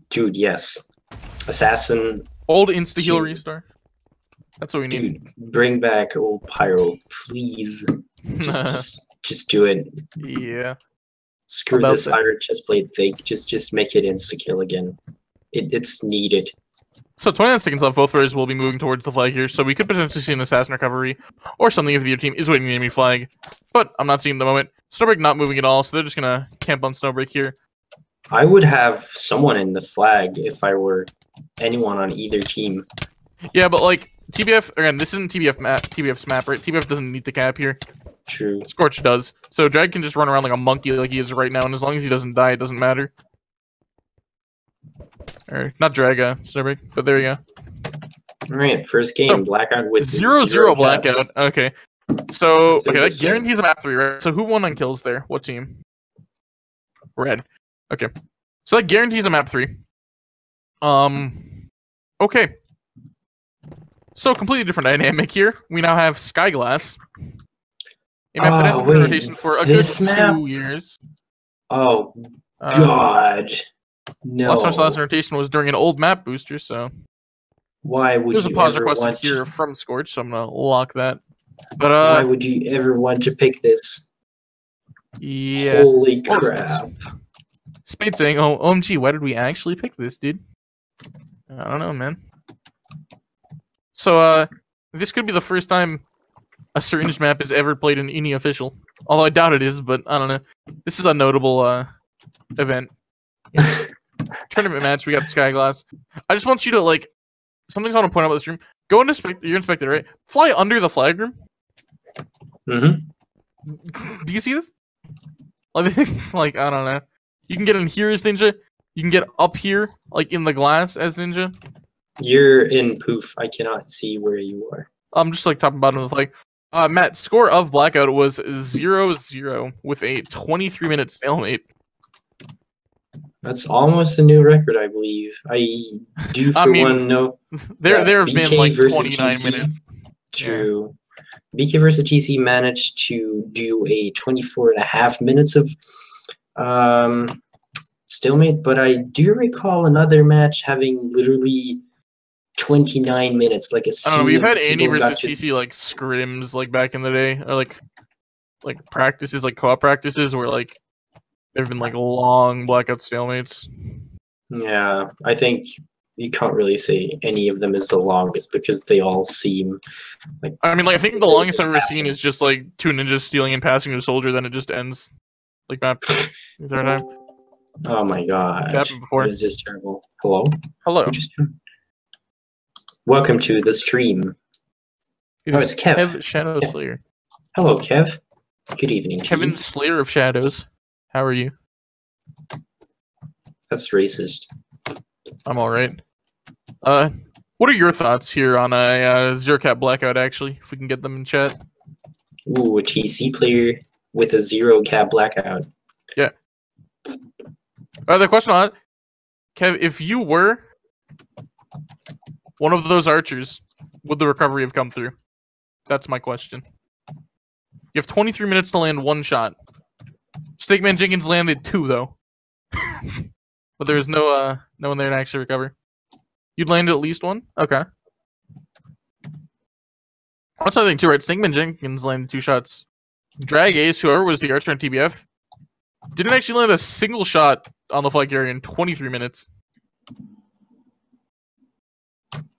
Speaker 2: Dude, yes. Assassin.
Speaker 1: Old insta-heal restart. That's what we need.
Speaker 2: Dude, bring back old Pyro, please. Just do it.
Speaker 1: Yeah.
Speaker 2: Screw this Iron Chestplate thing. Just make it insta-kill again. It's needed.
Speaker 1: So 29 seconds left, both players will be moving towards the flag here, so we could potentially see an assassin recovery, or something if the other team is waiting the enemy flag. But I'm not seeing it at the moment. Snowbreak not moving at all, so they're just gonna camp on Snowbreak here.
Speaker 2: I would have someone in the flag if I were anyone on either team.
Speaker 1: Yeah, but like, TBF, again, this isn't TBF's map, right? TBF doesn't need to cap here.
Speaker 2: True.
Speaker 1: Scorch does. So Drag can just run around like a monkey like he is right now, and as long as he doesn't die, it doesn't matter. Or, not Drag, Snowbreak, but there you go.
Speaker 2: Alright, first game,
Speaker 1: So,
Speaker 2: Blackout with
Speaker 1: 0-0 Blackout.
Speaker 2: caps.
Speaker 1: Okay. So,
Speaker 2: That's
Speaker 1: okay, that
Speaker 2: interesting.
Speaker 1: guarantees a map 3, right? So who won on kills there? What team? Red. Okay. So that guarantees a map 3. Okay. So, completely different dynamic here. We now have Skyglass. A map that hasn't been in rotation for a good 2 years.
Speaker 2: Oh, God. No.
Speaker 1: Last time last rotation was during an old map booster, so...
Speaker 2: Why would
Speaker 1: There's a
Speaker 2: you
Speaker 1: pause
Speaker 2: ever
Speaker 1: requested
Speaker 2: want
Speaker 1: here from Scorch, so I'm gonna lock that. But,
Speaker 2: Why would you ever want to pick this?
Speaker 1: yeah.
Speaker 2: Holy crap.
Speaker 1: Spade saying, oh, OMG, why did we actually pick this, dude? I don't know, man. So, this could be the first time a syringe map is ever played in any official. Although I doubt it is, but I don't know. This is a notable, event. Tournament match, we got Skyglass. I just want you to, like, something's I want to point out about the stream. Go into you're inspected, right? Fly under the flag room.
Speaker 2: Mm-hmm.
Speaker 1: Do you see this? Like, I don't know. You can get in here as Ninja. You can get up here, like in the glass as Ninja.
Speaker 2: You're in poof. I cannot see where you are.
Speaker 1: I'm just like top and bottom of the flag. Matt, score of Blackout was 0-0 with a 23-minute stalemate.
Speaker 2: That's almost a new record, I believe. I do for one know.
Speaker 1: There have been like 29
Speaker 2: TC,
Speaker 1: minutes.
Speaker 2: True. Yeah. BK versus TC managed to do a 24.5 minutes of stalemate, but I do recall another match having literally 29 minutes. Like
Speaker 1: I don't know, we've had Andy versus TC like scrims like back in the day, or like practices, like co-op practices where like there've been like long Blackout stalemates.
Speaker 2: Yeah, I think you can't really say any of them is the longest because they all seem like.
Speaker 1: I mean, like I think the longest I've ever seen is just like 2 ninjas stealing and passing to a soldier, then it just ends. Like map. Time.
Speaker 2: Oh my god!
Speaker 1: It's happened before.
Speaker 2: It was just terrible. Hello.
Speaker 1: Hello.
Speaker 2: Welcome to the stream. It's Kev.
Speaker 1: Shadow Slayer.
Speaker 2: Hello, Kev. Good evening.
Speaker 1: Kevin Slayer of Shadows. How are you?
Speaker 2: That's racist.
Speaker 1: I'm all right. What are your thoughts here on a Zero Cap Blackout? Actually, if we can get them in chat.
Speaker 2: Ooh, a TC player with a 0 cap Blackout.
Speaker 1: Yeah. The question on Kev, if you were one of those archers, would the recovery have come through? That's my question. You have 23 minutes to land 1 shot. Steakman Jenkins landed 2 though. But there was no one there to actually recover. You'd land at least 1? Okay. That's another thing too, right? Snakeman Jenkins landed 2 shots. Drag Ace, whoever was the archer on TBF, didn't actually land a single shot on the flag carrier in 23 minutes.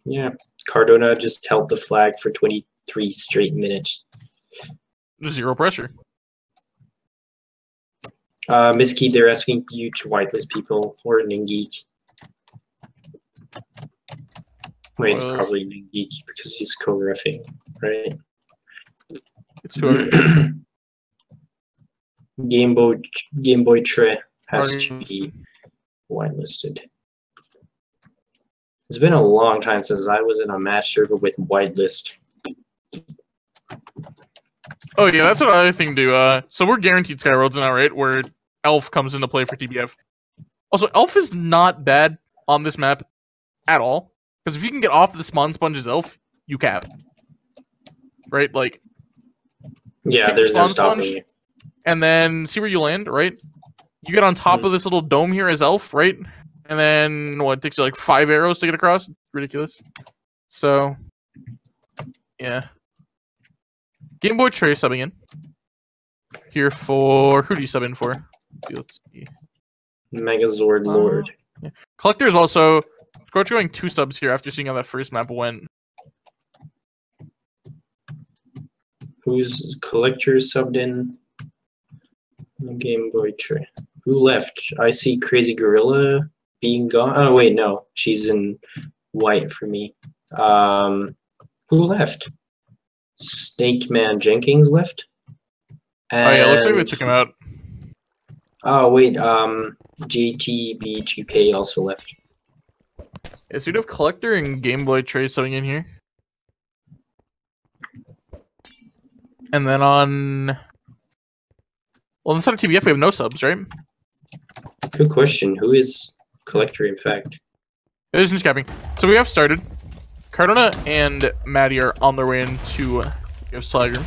Speaker 2: Yeah, Krazydona just held the flag for 23 straight minutes.
Speaker 1: 0 pressure.
Speaker 2: Miski, they're asking you to whitelist people or Ningeek. Wait, probably Ningeek because he's co-reffing, right?
Speaker 1: It's whoever.
Speaker 2: Game Boy Tre has to be whitelisted. It's been a long time since I was in a match server with whitelist.
Speaker 1: Oh yeah, that's another thing too. So we're guaranteed Skyworlds now, right? Where Elf comes into play for TBF. Also, Elf is not bad on this map at all. Because if you can get off the spawn sponge's Elf, you cap. Right? Like,
Speaker 2: yeah, there's no stopping you.
Speaker 1: And then see where you land, right? You get on top of this little dome here as Elf, right? And then, what, it takes you like 5 arrows to get across? Ridiculous. So, yeah. Game Boy Tre subbing in. Here for... Who do you sub in for? Let's see.
Speaker 2: Megazord Lord.
Speaker 1: Yeah. Collector's also... Scorch going 2 subs here after seeing how that first map went.
Speaker 2: Who's Collector subbed in? Game Boy Tre. Who left? I see Crazy Gorilla being gone. Oh wait, no. She's in white for me. Who left? Snake Man Jenkins left?
Speaker 1: And... Oh yeah, looks like they took him out.
Speaker 2: Oh wait, JTB2K also left.
Speaker 1: Yeah, so you'd have Collector and Game Boy Tre subbing in here. And then on... Well, instead of TBF, we have no subs, right?
Speaker 2: Good question. Who is Collector, in fact?
Speaker 1: It is just capping. So we have started. Krazydona and Maddie are on their way into Tiger.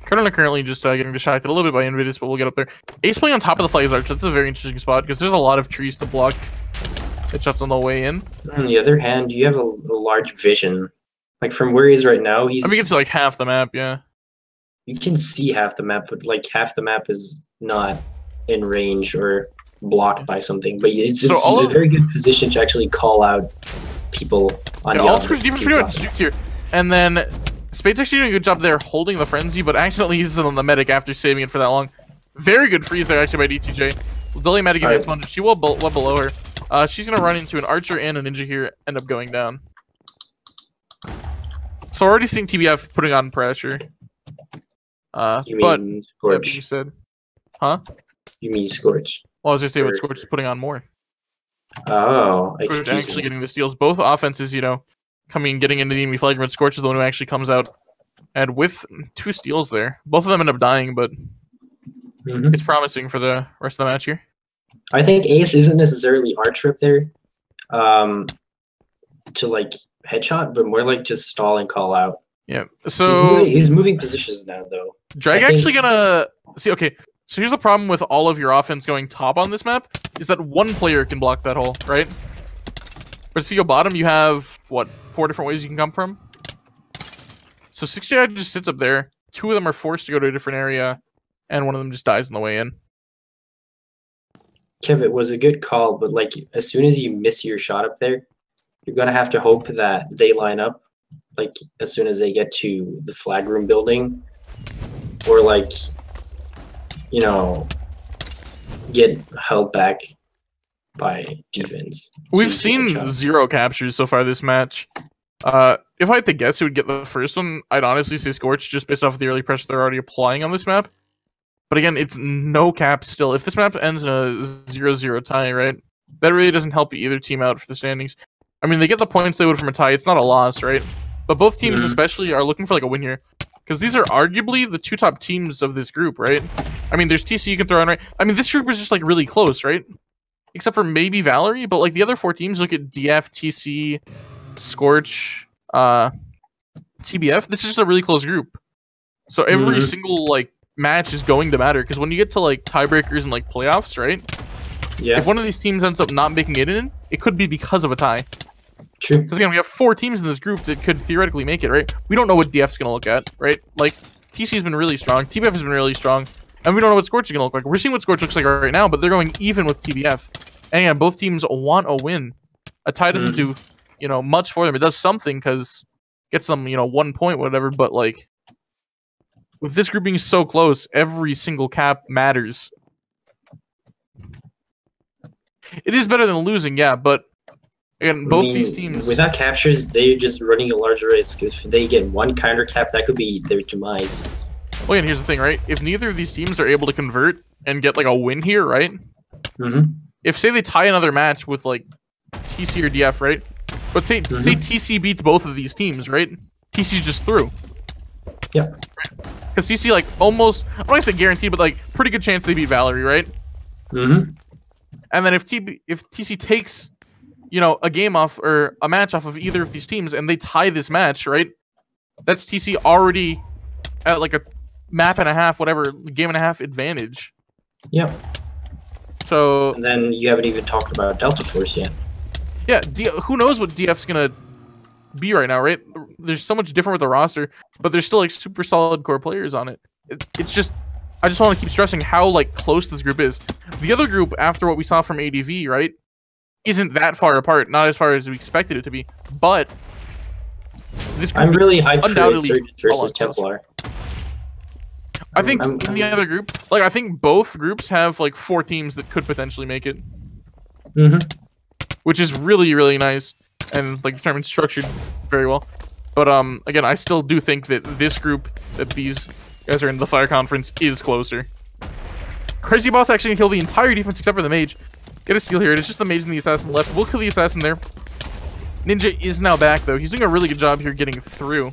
Speaker 1: Krazydona currently just getting distracted a little bit by Invidus, but we'll get up there. Ace playing on top of the Flags Arch. That's a very interesting spot because there's a lot of trees to block headshots on the way in.
Speaker 2: On the other hand, you have a large vision. Like from where he is right now, he's...
Speaker 1: I mean, it's like half the map, yeah.
Speaker 2: You can see half the map, but like half the map is not in range or blocked by something. But it's a very good position to actually call out people on the
Speaker 1: all defense pretty much duked here. And then Spade's actually doing a good job there holding the frenzy, but accidentally uses it on the medic after saving it for that long. Very good freeze there actually by DTJ. Delay medic against Sponge. She well below her. She's gonna run into an archer and a ninja here, end up going down. So already seeing TBF putting on pressure.
Speaker 2: You mean Scorch?
Speaker 1: You said, huh?
Speaker 2: You mean Scorch?
Speaker 1: Well, I was gonna say, but Scorch is putting on more.
Speaker 2: Oh, excuse me.
Speaker 1: Actually getting the steals. Both offenses, you know, getting into the enemy flag, but Scorch is the one who actually comes out and with 2 steals there. Both of them end up dying, but it's promising for the rest of the match here.
Speaker 2: I think Ace isn't necessarily archer up there to like headshot, but more like just stall and call out.
Speaker 1: Yeah. So
Speaker 2: he's moving positions now, though.
Speaker 1: Drag actually gonna see. Okay. So here's the problem with all of your offense going top on this map is that one player can block that hole, right? But if you go bottom, you have what 4 different ways you can come from. So 60 just sits up there. 2 of them are forced to go to a different area, and one of them just dies on the way in.
Speaker 2: Kev, it was a good call, but like as soon as you miss your shot up there, you're gonna have to hope that they line up. Like as soon as they get to the flag room building, or like, you know, get held back by defense.
Speaker 1: We've seen 0 captures so far this match. If I had to guess who would get the first one, I'd honestly say Scorch, just based off of the early pressure they're already applying on this map. But again, it's no cap still. If this map ends in a 0-0 tie, right, that really doesn't help either team out for the standings. I mean, they get the points they would from a tie. It's not a loss, right? But both teams especially are looking for like a win here. Because these are arguably the 2 top teams of this group, right? I mean, there's TC you can throw in, right? I mean, this group is just like really close, right? Except for maybe Valerie, but like the other 4 teams, look at DF, TC, Scorch, TBF. This is just a really close group. So every single like match is going to matter. Because when you get to like tiebreakers and like playoffs, right?
Speaker 2: Yeah.
Speaker 1: If one of these teams ends up not making it in, it could be because of a tie.
Speaker 2: True.
Speaker 1: Because again, we have 4 teams in this group that could theoretically make it, right? We don't know what DF's gonna look at, right? Like, TC's been really strong, TBF has been really strong, and we don't know what Scorch is gonna look like. We're seeing what Scorch looks like right now, but they're going even with TBF. And yeah, both teams want a win. A tie doesn't do, much for them. It does something because gets them, 1 point, whatever. But like, with this group being so close, every single cap matters. It is better than losing, yeah, but again, both these teams
Speaker 2: without captures, they're just running a large risk. If they get one counter cap, that could be their demise.
Speaker 1: Well, and here's the thing, right? If neither of these teams are able to convert and get like a win here, right? If say they tie another match with like TC or DF, right? But say TC beats both of these teams, right? TC's just through.
Speaker 2: Yeah.
Speaker 1: Because TC like almost, I'm not gonna say guaranteed, but like pretty good chance they beat Valerie, right? And then if TC takes, a game off or a match off of either of these teams and they tie this match, right? That's TC already at like a map and a half, whatever, game and a half advantage.
Speaker 2: Yep.
Speaker 1: So.
Speaker 2: And then you haven't even talked about Delta Force yet.
Speaker 1: Yeah, who knows what DF's gonna be right now, right? There's so much different with the roster, but there's still like super solid core players on it. It's just, I just want to keep stressing how like close this group is. The other group, after what we saw from ADV, right, isn't that far apart. Not as far as we expected it to be, but this group
Speaker 2: I'm really hyped for
Speaker 1: undoubtedly
Speaker 2: Insurgents versus Templar.
Speaker 1: I think in the other group, like I think both groups have like 4 teams that could potentially make it. Which is really, really nice, and like the tournament structured very well. But again, I still do think that this group that these guys are in the Fire Conference is closer. Crazy Boss actually can kill the entire defense except for the mage. Get a steal here. It's just the mage and the assassin left. We'll kill the assassin there. Ninja is now back though. He's doing a really good job here getting through.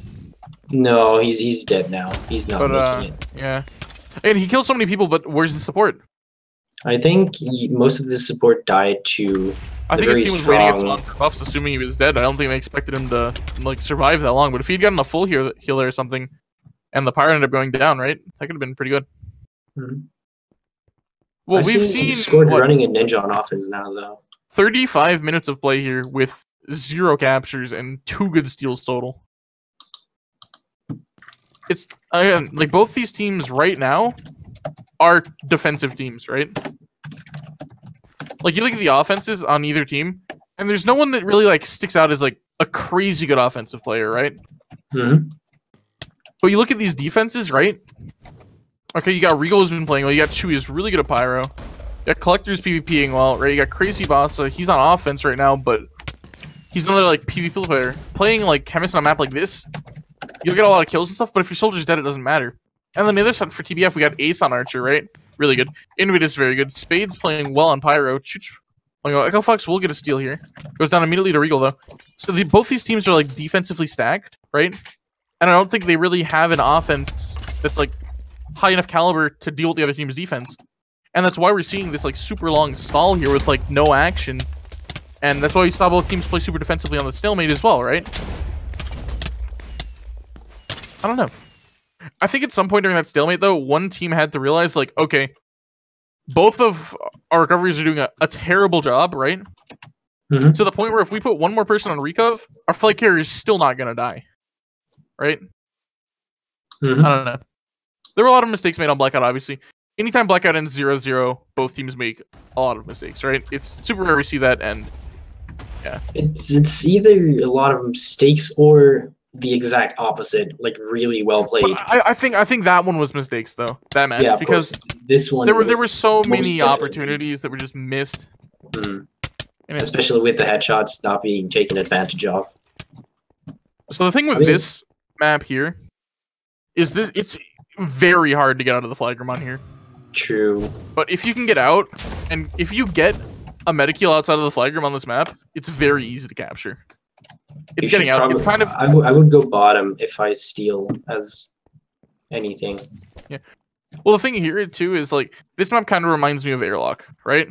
Speaker 2: No, he's dead now. He's not making it.
Speaker 1: Yeah, and he kills so many people. But where's the support?
Speaker 2: I think most of the support died to.
Speaker 1: I think his team was waiting at for buffs, assuming he was dead. I don't think they expected him to like survive that long. But if he'd gotten a full healer or something, and the pyro ended up going down, right? That could have been pretty good. Well, we've seen
Speaker 2: Scorch running a ninja on offense now, though.
Speaker 1: 35 minutes of play here with 0 captures and 2 good steals total. It's again like both these teams right now are defensive teams, right? Like you look at the offenses on either team, and there's no one that really like sticks out as like a crazy good offensive player, right? But you look at these defenses, right? Okay, you got Regal who's been playing well. You got Chewy who's really good at Pyro. You got Collector's PvPing well, right? You got Crazy Boss, he's on offense right now, but he's another like PvP player. Playing like Chemist on a map like this, you'll get a lot of kills and stuff, but if your soldier's dead, it doesn't matter. And then the other side for TBF, we got Ace on Archer, right? Really good. Invid is very good. Spade's playing well on Pyro. Echo Fox will get a steal here. Goes down immediately to Regal, though. So both these teams are, like, defensively stacked, right? And I don't think they really have an offense that's, like, high enough caliber to deal with the other team's defense. And that's why we're seeing this, like, super long stall here with, like, no action. And that's why we saw both teams play super defensively on the stalemate as well, right? I don't know. I think at some point during that stalemate, though, one team had to realize, like, okay, both of our recoveries are doing a terrible job, right? To the point where if we put one more person on recov, our flight carrier is still not going to die, right? I don't know. There were a lot of mistakes made on Blackout, obviously. Anytime Blackout ends 0-0, both teams make a lot of mistakes, right? It's super rare we see that, and yeah.
Speaker 2: It's either a lot of mistakes or the exact opposite, like really well played.
Speaker 1: I think that one was mistakes though. That match, yeah, because
Speaker 2: this one
Speaker 1: there were so many opportunities that were just missed,
Speaker 2: especially with the headshots not being taken advantage of.
Speaker 1: So the thing with this map here is it's very hard to get out of the flag room on here.
Speaker 2: True.
Speaker 1: But if you can get out, and if you get a metakill outside of the flag room on this map, it's very easy to capture. It's getting out. It's kind of.
Speaker 2: I would go bottom if I steal as anything.
Speaker 1: Yeah. Well, the thing here too is like this map kind of reminds me of Airlock, right?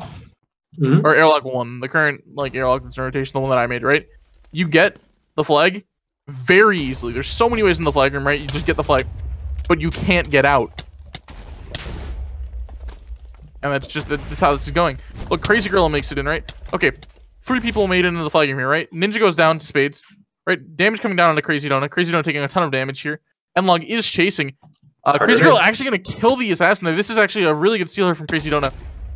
Speaker 1: Or Airlock 1, the current like Airlock that's in rotation, the one that I made, right? You get the flag very easily. There's so many ways in the flag room, right? You just get the flag, but you can't get out. And that's how this is going. Look, Crazy Gorilla makes it in, right? Okay. 3 people made it into the flag game here, right? Ninja goes down to Spades, right? Damage coming down onto Krazydona. Krazydona taking a ton of damage here. Nlog is chasing. Crazy Girl actually going to kill the assassin. This is actually a really good steal here from Krazydona.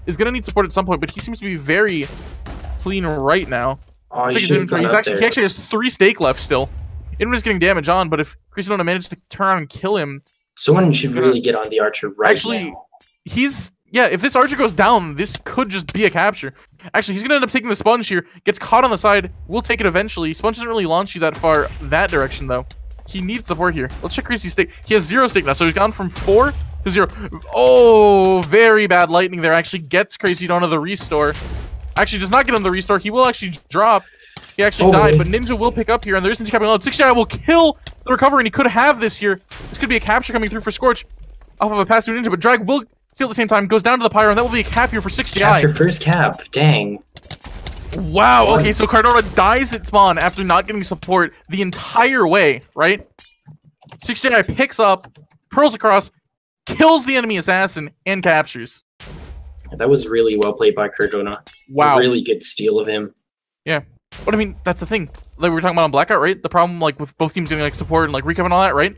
Speaker 1: Is going to need support at some point, but he seems to be very clean right now.
Speaker 2: Oh,
Speaker 1: He actually has 3 stake left still. Inward's getting damage on, but if Krazydona managed to turn around and kill him...
Speaker 2: Someone should really get on the archer now.
Speaker 1: Yeah, if this archer goes down, this could just be a capture. Actually, he's going to end up taking the sponge here. Gets caught on the side. We'll take it eventually. Sponge doesn't really launch you that far that direction, though. He needs support here. Let's check Crazy's stake. He has 0 stake now, so he's gone from 4 to 0. Oh, very bad lightning there. Actually gets Krazydona the restore. Actually does not get him the restore. He will actually drop. He actually died, but Ninja will pick up here, and there is Ninja coming out. 6 will kill the recovery, and he could have this here. This could be a capture coming through for Scorch off of a pass to Ninja, but Drag will steal at the same time, goes down to the Pyro, and that will be a cap here for 6
Speaker 2: Capture first cap. Dang.
Speaker 1: Wow, okay, so Krazydona dies at spawn after not getting support the entire way, right? 6 picks up, pearls across, kills the enemy assassin, and captures.
Speaker 2: That was really well played by Krazydona.
Speaker 1: Wow.
Speaker 2: A really good steal of him.
Speaker 1: Yeah. But I mean, that's the thing. Like we were talking about on Blackout, right? The problem, like, with both teams getting, like, support and, like, recov and all that, right?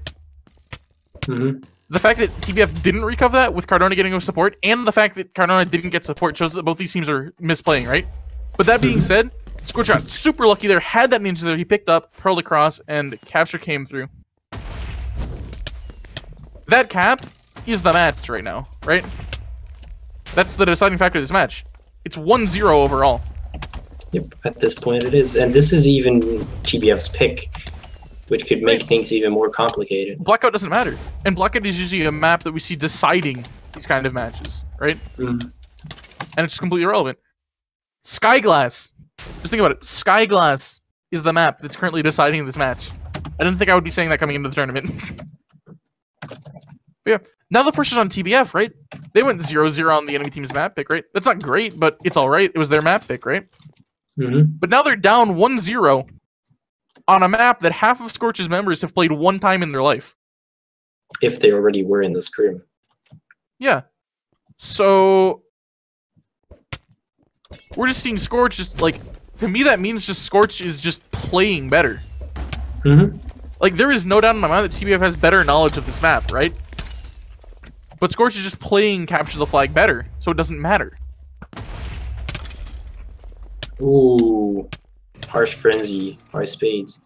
Speaker 1: The fact that TBF didn't recover that with Krazydona getting no support, and the fact that Krazydona didn't get support shows that both these teams are misplaying, right? But that being said, Scorch got super lucky there, had that ninja there, he picked up, pearled across, and capture came through. That cap is the match right now, right? That's the deciding factor of this match. It's 1-0 overall.
Speaker 2: Yep, at this point it is. And this is even TBF's pick, which could make things even more complicated.
Speaker 1: Blackout doesn't matter. And Blackout is usually a map that we see deciding these kind of matches, right? And it's just completely irrelevant. Skyglass. Just think about it. Skyglass is the map that's currently deciding this match. I didn't think I would be saying that coming into the tournament. But yeah, now the pressure's on TBF, right? They went 0-0 on the enemy team's map pick, right? That's not great, but it's alright. It was their map pick, right? But now they're down 1-0 on a map that half of Scorch's members have played 1 time in their life.
Speaker 2: If they already were in this crew.
Speaker 1: Yeah. So... we're just seeing Scorch just, like... to me, that means just Scorch is just playing better. Like, there is no doubt in my mind that TBF has better knowledge of this map, right? But Scorch is just playing Capture the Flag better, so it doesn't matter.
Speaker 2: Ooh. Harsh Frenzy by Spades.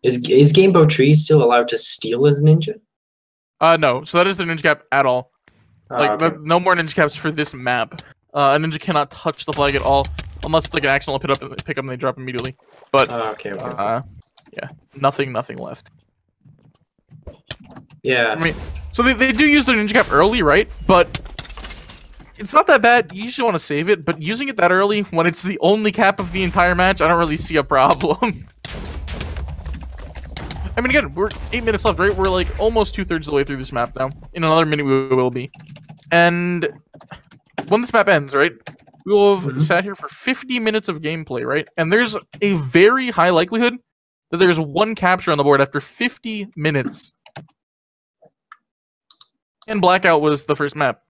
Speaker 2: Is Gamebo Tree still allowed to steal as ninja?
Speaker 1: No. So that is the ninja cap at all. No more ninja caps for this map. A ninja cannot touch the flag at all, unless it's like an accidental pick up and they drop immediately. But yeah, nothing left.
Speaker 2: Yeah.
Speaker 1: I mean, so they do use their ninja cap early, right? But it's not that bad. You usually want to save it, but using it that early when it's the only cap of the entire match, I don't really see a problem. I mean, again, we're 8 minutes left, right? We're like almost 2/3 of the way through this map now. In another minute, we will be. And when this map ends, right, we will have sat here for 50 minutes of gameplay, right? And there's a very high likelihood that there's 1 capture on the board after 50 minutes. And Blackout was the first map.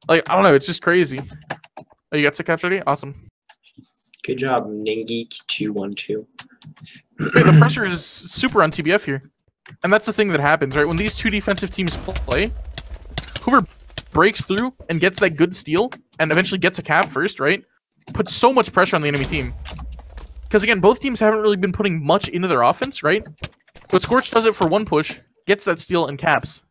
Speaker 1: Like, I don't know, it's just crazy. Oh, you got 6 capture already? Awesome.
Speaker 2: Good job, Ningeek212.
Speaker 1: Wait, the pressure is super on TBF here. And that's the thing that happens, right? When these 2 defensive teams play, whoever breaks through and gets that good steal, and eventually gets a cap first, right? Puts so much pressure on the enemy team. Because again, both teams haven't really been putting much into their offense, right? But Scorch does it for 1 push, gets that steal, and caps.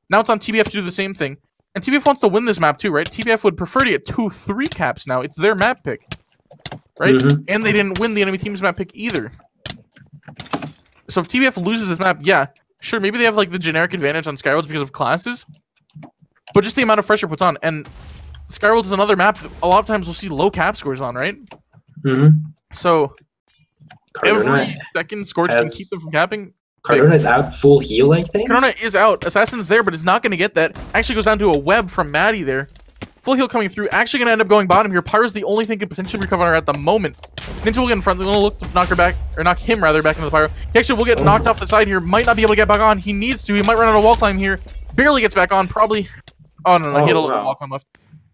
Speaker 1: Now it's on TBF to do the same thing. And TBF wants to win this map too, right? TBF would prefer to get 2-3 caps now. It's their map pick. Right? And they didn't win the enemy team's map pick either. So if TBF loses this map, yeah, sure, maybe they have like the generic advantage on Skyward because of classes. But just the amount of pressure it puts on. And Skyward is another map that a lot of times we'll see low cap scores on, right? So every second Scorch can keep them from capping.
Speaker 2: Krazydona is out full heal, I think?
Speaker 1: Krazydona is out. Assassin's there, but is not going to get that. Actually goes down to a web from Maddie there. Full heal coming through. Actually going to end up going bottom here. Pyro's the only thing can potentially recover her at the moment. Ninja will get in front. They're going to look to knock her back, or knock him rather, back into the Pyro. He actually will get knocked off the side here. Might not be able to get back on. He needs to. He might run out of wall climb here. Barely gets back on. Probably. Oh, no. He had a little wall climb left.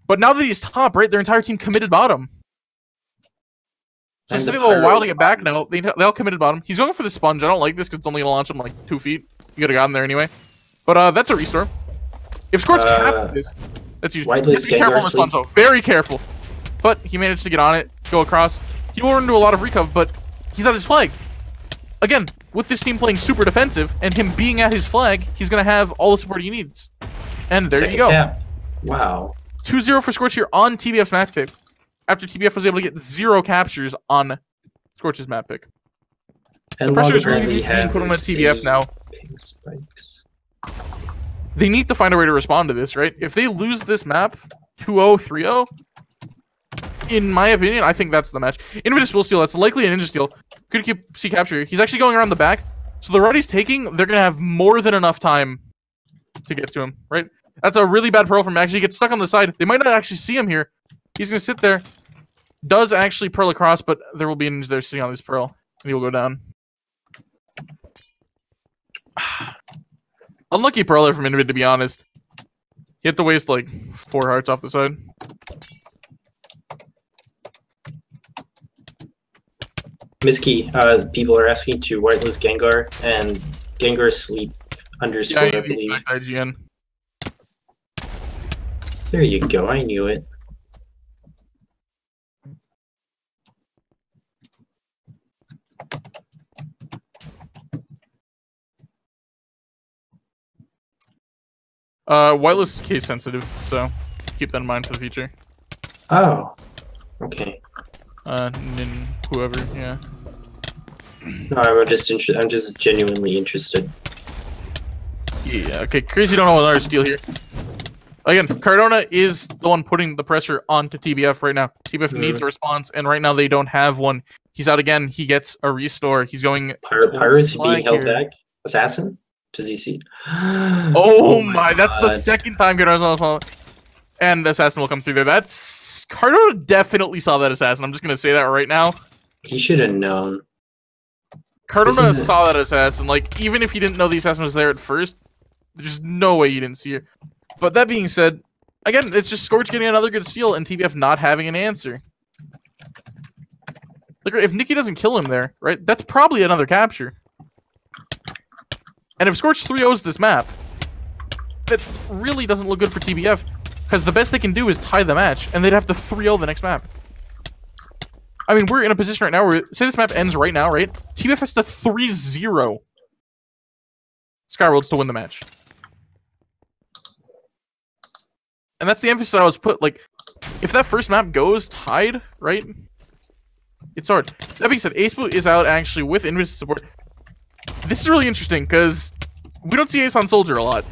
Speaker 1: But now that he's top, right, their entire team committed bottom. So it's
Speaker 2: And the
Speaker 1: taking a little while to
Speaker 2: pyro's
Speaker 1: get back
Speaker 2: on.
Speaker 1: now. They all committed bottom. He's going for the sponge. I don't like this because it's only gonna launch him like 2 feet. You could have gotten there anyway. But that's a restore. If Scorch caps this, that's usually.
Speaker 2: Whitelist
Speaker 1: Be careful on
Speaker 2: Gengar
Speaker 1: the sponge though. Very careful. But he managed to get on it, go across. He will run into a lot of recov, but he's at his flag. Again, with this team playing super defensive and him being at his flag, he's gonna have all the support he needs. And there
Speaker 2: Second
Speaker 1: you go.
Speaker 2: Cap. Wow.
Speaker 1: 2-0 for Scorch here on TBF's map pick. After TBF was able to get 0 captures on Scorch's map pick.
Speaker 2: And
Speaker 1: The pressure is
Speaker 2: Log
Speaker 1: really
Speaker 2: apparently
Speaker 1: being
Speaker 2: has
Speaker 1: put on the
Speaker 2: the
Speaker 1: TBF
Speaker 2: same
Speaker 1: now.
Speaker 2: ping spikes.
Speaker 1: They need to find a way to respond to this, right? If they lose this map 2-0, 3-0, in my opinion, I think that's the match. Infinite will steal. That's likely a ninja steal. Could keep C capture. He's actually going around the back. So the route he's taking, they're going to have more than enough time to get to him, right? That's a really bad pearl from him. Actually gets stuck on the side. They might not actually see him here. He's going to sit there. Does actually pearl across, but there will be a ninja there sitting on this pearl. And he will go down. Unlucky pearler from Invid, to be honest. He had to waste like 4 hearts off the side.
Speaker 2: Miski, people are asking to whitelist Gengar and Gengar sleep underscore, I believe.
Speaker 1: IGN.
Speaker 2: There you go, I knew it.
Speaker 1: Whitelist is case sensitive, so keep that in mind for the future.
Speaker 2: Oh, okay.
Speaker 1: Nin, whoever, yeah.
Speaker 2: No, I'm just genuinely interested.
Speaker 1: Yeah, okay, Krazydona with another steal here. Again, Krazydona is the one putting the pressure onto TBF right now. TBF needs a response, and right now they don't have one. He's out again, he gets a restore. He's going...
Speaker 2: Pyrus being held back? Assassin? Does he see?
Speaker 1: Oh my, that's the second time Krazydona on the phone. And the Assassin will come through there. That's... Krazydona definitely saw that Assassin. I'm just going to say that right now.
Speaker 2: He should have known.
Speaker 1: Krazydona saw that Assassin. Like, even if he didn't know the Assassin was there at first, there's no way he didn't see it. But that being said, again, it's just Scorch getting another good steal and TBF not having an answer. Like, if Nikki doesn't kill him there, right, that's probably another capture. And if Scorch 3-0s this map, that really doesn't look good for TBF. Because the best they can do is tie the match, and they'd have to 3-0 the next map. I mean, we're in a position right now where, say this map ends right now, right? TBF has to 3-0 Skyworlds to win the match. And that's the emphasis I was put, like, if that first map goes tied, right? It's hard. That being said, Ace Blue is out actually with Invis support. This is really interesting, because we don't see Ace on Soldier a lot.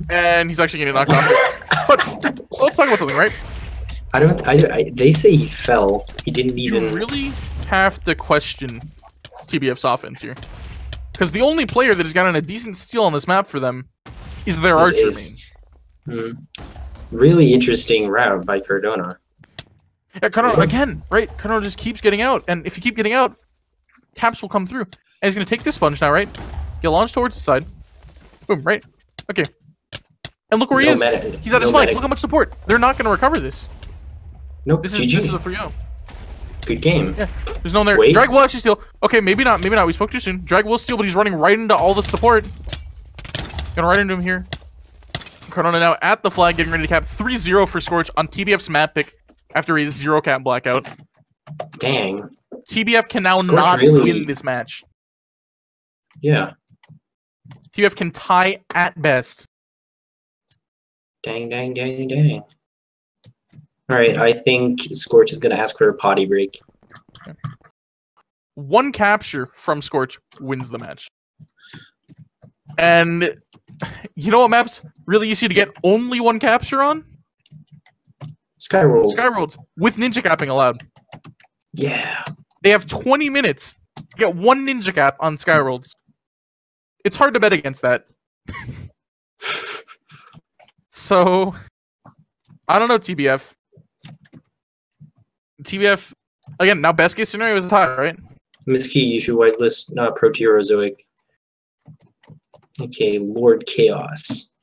Speaker 1: And he's actually getting knocked off. But so let's talk about something, right?
Speaker 2: They say he fell. He didn't even...
Speaker 1: You really have to question TBF's offense here. Because the only player that has gotten a decent steal on this map for them is their Archer main.
Speaker 2: Really interesting route by Krazydona.
Speaker 1: Yeah, Krazydona, again, right? Krazydona just keeps getting out. And if you keep getting out, caps will come through. And he's going to take this sponge now, right? Get launched towards the side. Boom, right? Okay. And look where he is. He's at his flank. Look how much support. They're not going to recover this.
Speaker 2: Nope,
Speaker 1: this is a 3-0.
Speaker 2: Good game.
Speaker 1: Yeah, there's no one there.
Speaker 2: Wait.
Speaker 1: Drag will actually steal. Okay, maybe not. Maybe not. We spoke too soon. Drag will steal, but he's running right into all the support. Gonna right into him here. Krazydona now at the flag, getting ready to cap 3-0 for Scorch on TBF's map pick after a 0 cap blackout.
Speaker 2: Dang.
Speaker 1: TBF can now
Speaker 2: Scorch
Speaker 1: not
Speaker 2: really...
Speaker 1: win this match.
Speaker 2: Yeah.
Speaker 1: TBF can tie at best.
Speaker 2: Dang, dang, dang, dang. Alright, I think Scorch is going to ask for a potty break.
Speaker 1: Okay. 1 capture from Scorch wins the match. And you know what map's really easy to get only 1 capture on?
Speaker 2: Skyworlds.
Speaker 1: Skyworlds, with ninja capping allowed.
Speaker 2: Yeah.
Speaker 1: They have 20 minutes to get 1 ninja cap on Skyworlds. It's hard to bet against that. So, I don't know, TBF. TBF, again, now best case scenario is a tie, right?
Speaker 2: Miski, you should whitelist Proterozoic. Okay, Lord Chaos.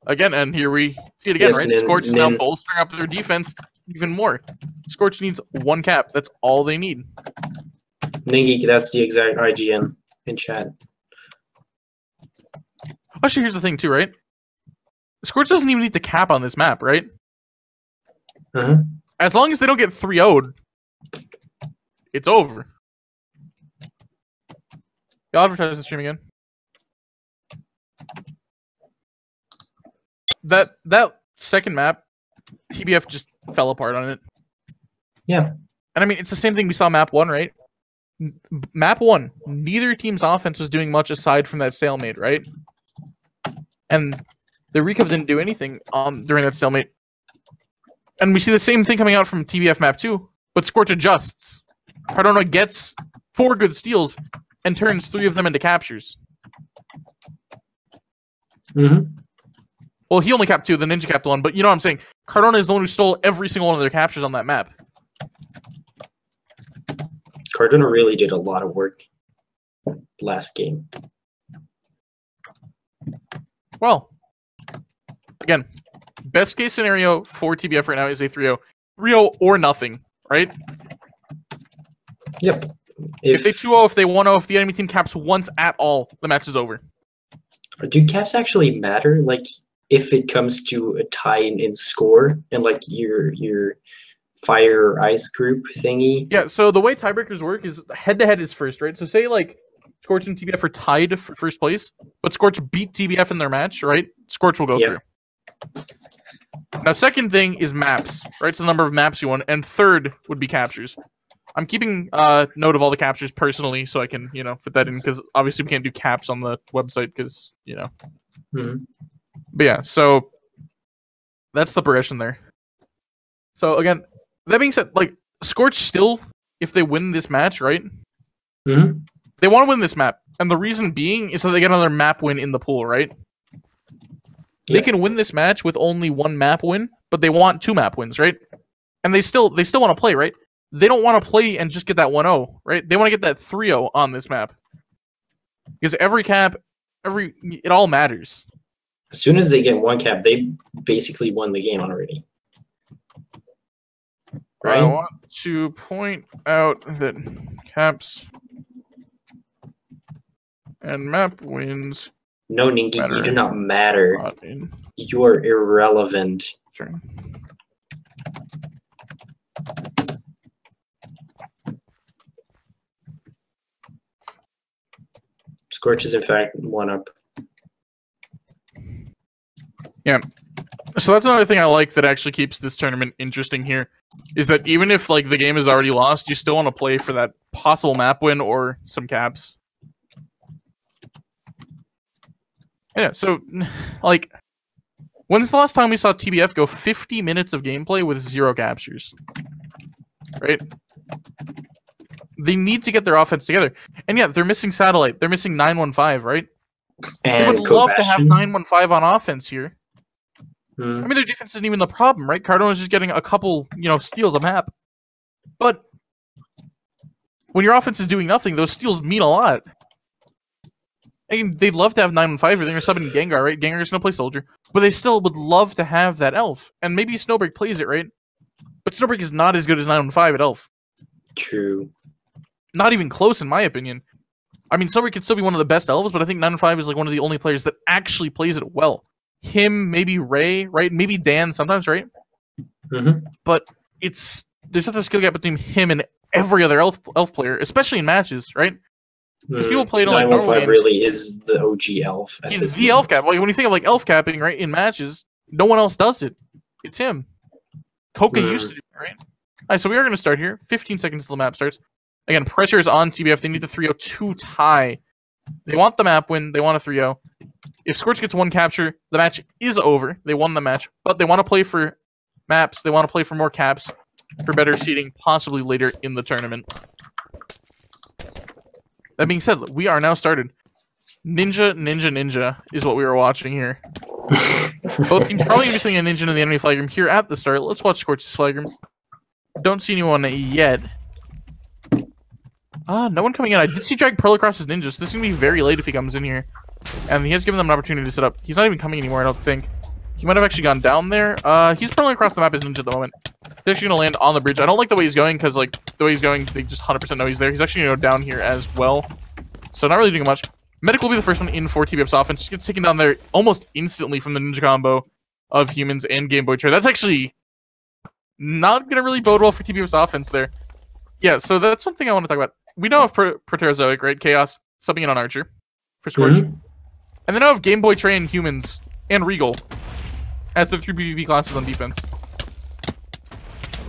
Speaker 1: Again, and here we see it again,
Speaker 2: Yes,
Speaker 1: right? Scorch is now bolstering up their defense even more. Scorch needs one cap. That's all they need.
Speaker 2: Ningy, that's the exact IGN in chat.
Speaker 1: Actually, here's the thing too, right? Scorch doesn't even need to cap on this map, right? As long as they don't get 3-0'd, it's over. Y'all advertise the stream again. That second map, TBF just fell apart on it.
Speaker 2: Yeah.
Speaker 1: And I mean, it's the same thing we saw map 1, right? Map 1, neither team's offense was doing much aside from that stalemate, right? And the Recov didn't do anything during that stalemate. And we see the same thing coming out from TBF map 2, but Scorch adjusts. Krazydona gets 4 good steals and turns 3 of them into captures. Well, he only capped 2, the Ninja capped 1, but you know what I'm saying? Krazydona is the one who stole every single one of their captures on that map.
Speaker 2: Krazydona really did a lot of work last game.
Speaker 1: Well, again, best case scenario for TBF right now is a 3-0. 3-0 or nothing, right?
Speaker 2: Yep.
Speaker 1: If they 2-0, if they 1-0, if the enemy team caps once at all, the match is over.
Speaker 2: Do caps actually matter? Like, if it comes to a tie in score and like your fire or ice group thingy?
Speaker 1: Yeah, so the way tiebreakers work is head-to-head is first, right? So say, like, Scorch and TBF are tied for first place, but Scorch beat TBF in their match, right? Scorch will go through. Now, second thing is maps, right? So the number of maps you won, and third would be captures. I'm keeping note of all the captures personally, so I can, you know, fit that in, because obviously we can't do caps on the website, because, you know. But yeah, so that's the progression there. So again, that being said, like, Scorch still, if they win this match, right? They want to win this map, and the reason being is so they get another map win in the pool, right? They can win this match with only 1 map win, but they want 2 map wins, right? And they still want to play, right? They don't want to play and just get that 1-0, right? They want to get that 3-0 on this map. Because every cap, it all matters.
Speaker 2: As soon as they get 1 cap, they basically won the game already. Right?
Speaker 1: I want to point out that caps and map wins.
Speaker 2: No, Ningy, you do not matter. You are irrelevant.
Speaker 1: Sure.
Speaker 2: Scorch is in fact 1-up.
Speaker 1: Yeah. So that's another thing I like that actually keeps this tournament interesting here, is that even if like the game is already lost, you still want to play for that possible map win or some caps. Yeah, so like, when's the last time we saw TBF go 50 minutes of gameplay with 0 captures? Right? They need to get their offense together. And yeah, they're missing Satellite. They're missing 915, right?
Speaker 2: And
Speaker 1: they would love to have 915 on offense here. I mean, their defense isn't even the problem, right? Krazydona is just getting a couple, you know, steals a map. But when your offense is doing nothing, those steals mean a lot. I mean, they'd love to have 915, or they're subbing Gengar, right? Gengar's gonna play Soldier. But they still would love to have that Elf. And maybe Snowbreak plays it, right? But Snowbreak is not as good as 915 at Elf.
Speaker 2: True.
Speaker 1: Not even close, in my opinion. I mean, Snowbreak could still be one of the best Elves, but I think 915 is like one of the only players that actually plays it well. Him, maybe Ray, right? Maybe Dan sometimes, right? But there's such a skill gap between him and every other elf player, especially in matches, right? Because people play like
Speaker 2: 915 really is the OG elf.
Speaker 1: He's the elf cap. Like when you think of like elf capping, right, in matches, no one else does it. It's him. Koka used to do it, right? Alright, so we are going to start here. 15 seconds until the map starts. Again, pressure is on TBF. They need the 3-0 to tie. They want the map win. They want a 3-0. If Scorch gets 1 capture, the match is over. They won the match. But they want to play for maps. They want to play for more caps, for better seeding, possibly later in the tournament. That being said, we are now started. Ninja is what we were watching here. Both teams probably going to be seeing a Ninja in the enemy flag room here at the start. Let's watch Scorch's flag room. Don't see anyone yet. No one coming in. I did see Drag Pearl across his ninjas. This is going to be very late if he comes in here. And he has given them an opportunity to set up. He's not even coming anymore, I don't think. He might have actually gone down there. He's probably across the map as Ninja at the moment. He's actually going to land on the bridge. I don't like the way he's going, because like the way he's going, they just 100% know he's there. He's actually going to go down here as well. So not really doing much. Medic will be the first one in for TBF's offense. Just gets taken down there almost instantly from the Ninja combo of humans and Game Boy Chair. That's actually not going to really bode well for TBF's offense there. Yeah, so that's something I want to talk about. We know of Proterozoic, right? Chaos, subbing in on Archer for Scorch. And then now have Game Boy Train, Humans, and Regal as the 3 PvP classes on defense.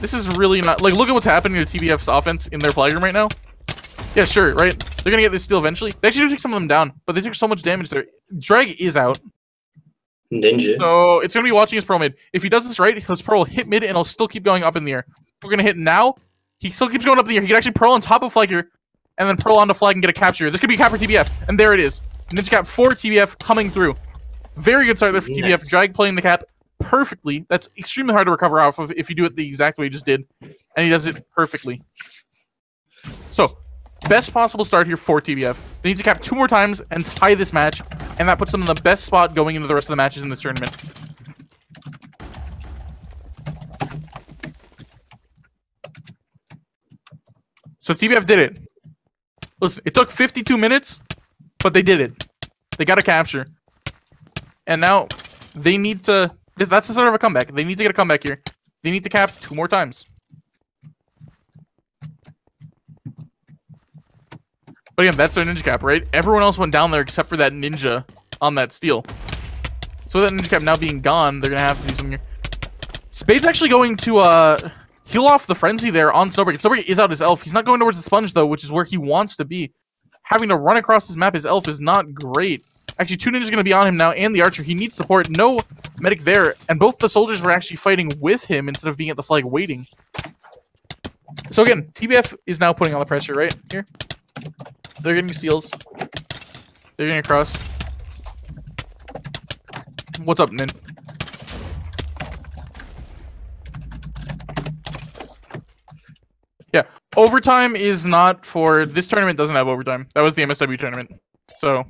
Speaker 1: This is really not... Like, look at what's happening to TBF's offense in their flag room right now. Yeah, sure, right? They're going to get this steal eventually. They actually do take some of them down, but they took so much damage there. Drag is out.
Speaker 2: Ninja.
Speaker 1: So it's going to be watching his Pearl mid. If he does this right, his Pearl will hit mid, and he'll still keep going up in the air. If we're going to hit now, he still keeps going up in the air. He can actually Pearl on top of flag here, and then Pearl onto flag and get a capture. This could be a cap for TBF, and there it is. Ninja cap for TBF coming through. Very good start there for TBF. Drag playing the cap perfectly. That's extremely hard to recover off of if you do it the exact way he just did. And he does it perfectly. So, best possible start here for TBF. They need to cap 2 more times and tie this match. And that puts them in the best spot going into the rest of the matches in this tournament. So TBF did it. Listen, it took 52 minutes, but they did it. They got a capture. And now they need to... That's the start of a comeback. They need to get a comeback here. They need to cap 2 more times. But again, that's their Ninja cap, right? Everyone else went down there except for that Ninja on that steal. So with that Ninja cap now being gone, they're going to have to do something here. Spade's actually going to heal off the Frenzy there on Snowbreak. Snowbreak is out his Elf. He's not going towards the Sponge, though, which is where he wants to be. Having to run across this map, his Elf is not great. Actually, 2 Ninjas are going to be on him now, and the Archer. He needs support. No medic there, and both the soldiers were actually fighting with him instead of being at the flag waiting. So again, TBF is now putting on the pressure right here. They're getting steals. They're getting across. What's up, Nin? Yeah, overtime is not for... This tournament doesn't have overtime. That was the MSW tournament. So,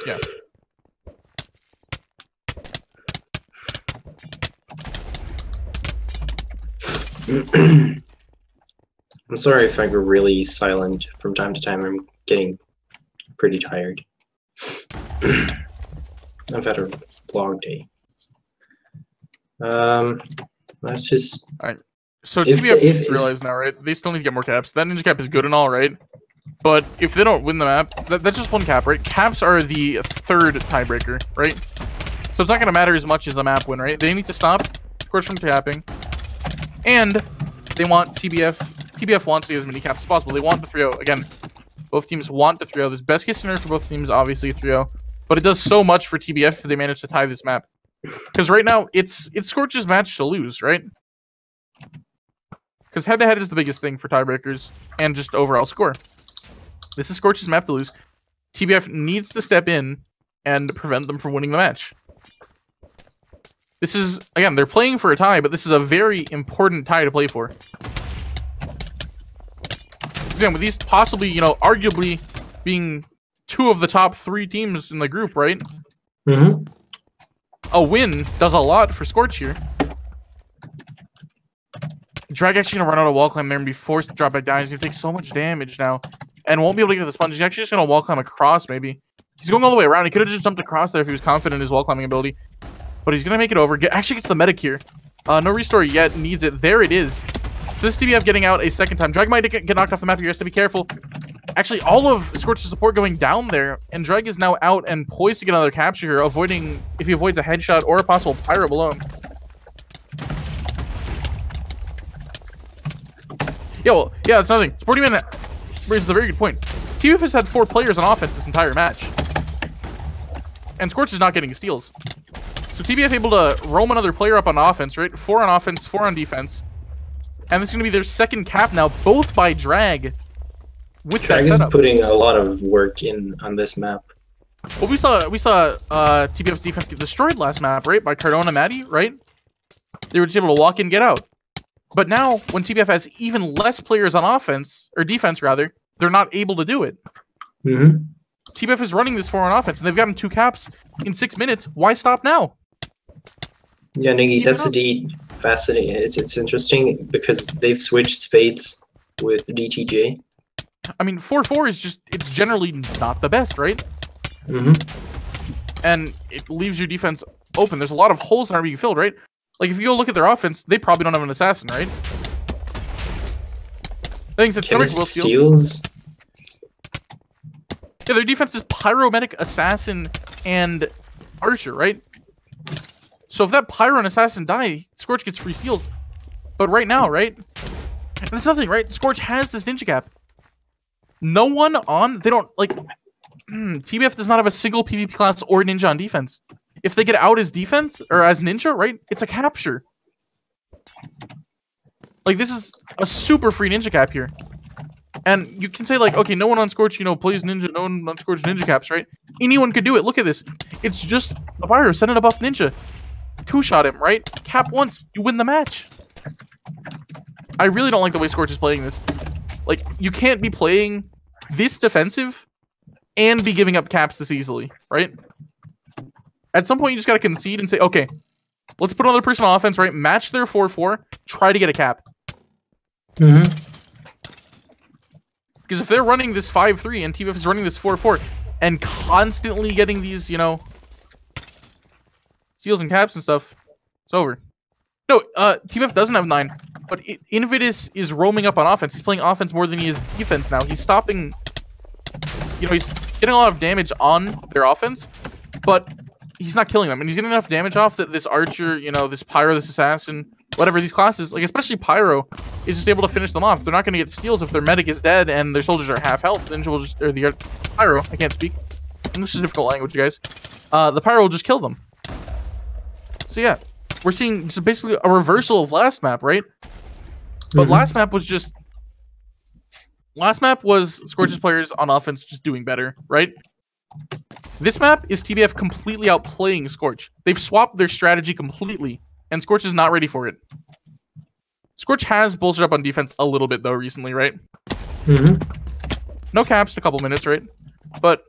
Speaker 1: yeah.
Speaker 2: I'm sorry if I go really silent from time to time. I'm getting pretty tired. I've had a long day. Let's just...
Speaker 1: All right. So TBF needs to realize now, right? They still need to get more caps. That Ninja cap is good and all, right? But if they don't win the map, that's just 1 cap, right? Caps are the 3rd tiebreaker, right? So it's not going to matter as much as a map win, right? They need to stop Scorch from capping. And they want TBF. TBF wants to get as many caps as possible. They want the 3-0. Again, both teams want the 3-0. This best case scenario for both teams, obviously 3-0. But it does so much for TBF if they manage to tie this map. Because right now, it's Scorch's match to lose, right? Because head-to-head is the biggest thing for tiebreakers and just overall score. This is Scorch's map to lose. TBF needs to step in and prevent them from winning the match. This is, again, they're playing for a tie, but this is a very important tie to play for. Again, with these possibly, you know, arguably being 2 of the top 3 teams in the group, right?
Speaker 2: Mm-hmm.
Speaker 1: A win does a lot for Scorch here. Drag actually gonna run out of wall climb there and be forced to drop back down. He's gonna take so much damage now. And won't be able to get to the Sponge. He's actually just gonna wall climb across, maybe. He's going all the way around. He could have just jumped across there if he was confident in his wall climbing ability. But he's gonna make it over. Actually gets the medic here. No restore yet. Needs it. There it is. So this TBF getting out a second time. Drag might get knocked off the map here. He has to be careful. Actually, all of Scorch's support going down there. And Drag is now out and poised to get another capture here, avoiding, if he avoids a headshot or a possible pyro below him. Yeah, well, yeah, that's nothing. Sporty Man raises a very good point. TBF has had 4 players on offense this entire match. And Scorch is not getting steals. So TBF able to roam another player up on offense, right? 4 on offense, 4 on defense. And this is going to be their second cap now, both by Drag. With
Speaker 2: Drag is putting a lot of work in on this map.
Speaker 1: Well, we saw TBF's defense get destroyed last map, right? By Krazydona Maddie, right? They were just able to walk in, get out. But now, when TBF has even less players on offense, or defense rather, they're not able to do it.
Speaker 2: Mm-hmm.
Speaker 1: TBF is running this 4 on offense, and they've gotten 2 caps in 6 minutes. Why stop now?
Speaker 2: Yeah, Niggy, that's indeed fascinating. It's interesting because they've switched spades with DTJ.
Speaker 1: I mean, 4-4 is just, it's generally not the best, right?
Speaker 2: Mm-hmm.
Speaker 1: And it leaves your defense open. There's a lot of holes that aren't being filled, right? Like, if you go look at their offense, they probably don't have an assassin, right? Things that
Speaker 2: steals.
Speaker 1: Yeah, their defense is Pyromedic, Assassin, and Archer, right? So if that Pyro and Assassin die, Scorch gets free steals. But right now, right? And it's nothing, right? Scorch has this ninja cap. No one on... They don't, like... TBF does not have a single PvP class or ninja on defense. If they get out as defense, or as ninja, right? It's a capture. Like, this is a super free ninja cap here. And you can say, like, okay, no one on Scorch, you know, plays ninja, no one on Scorch ninja caps, right? Anyone could do it. Look at this. It's just the Pyro, send it a buff ninja. Two-shot him, right? Cap once, you win the match. I really don't like the way Scorch is playing this. Like, you can't be playing this defensive and be giving up caps this easily, right? At some point, you just gotta concede and say, okay, let's put another person on offense, right? Match their 4-4, try to get a cap.
Speaker 2: Mm-hmm.
Speaker 1: Because if they're running this 5-3 and TBF is running this 4-4 and constantly getting these, you know, steals and caps and stuff, it's over. No, TBF doesn't have 9, but Invidus is roaming up on offense. He's playing offense more than he is defense now. He's stopping, you know, he's getting a lot of damage on their offense, but he's not killing them. And he's getting enough damage off that this Archer, you know, this Pyro, this Assassin, whatever, these classes, like especially Pyro, is just able to finish them off. They're not going to get steals if their medic is dead and their soldiers are half health. Ninja will just, or the Pyro, I can't speak. English is a difficult language, you guys. The Pyro will just kill them. So yeah, we're seeing just basically a reversal of last map, right? But last map was just... Last map was Scorch's players on offense just doing better, right? This map is TBF completely outplaying Scorch. They've swapped their strategy completely, and Scorch is not ready for it. Scorch has bolstered up on defense a little bit, though, recently, right? No caps in a couple minutes, right? But,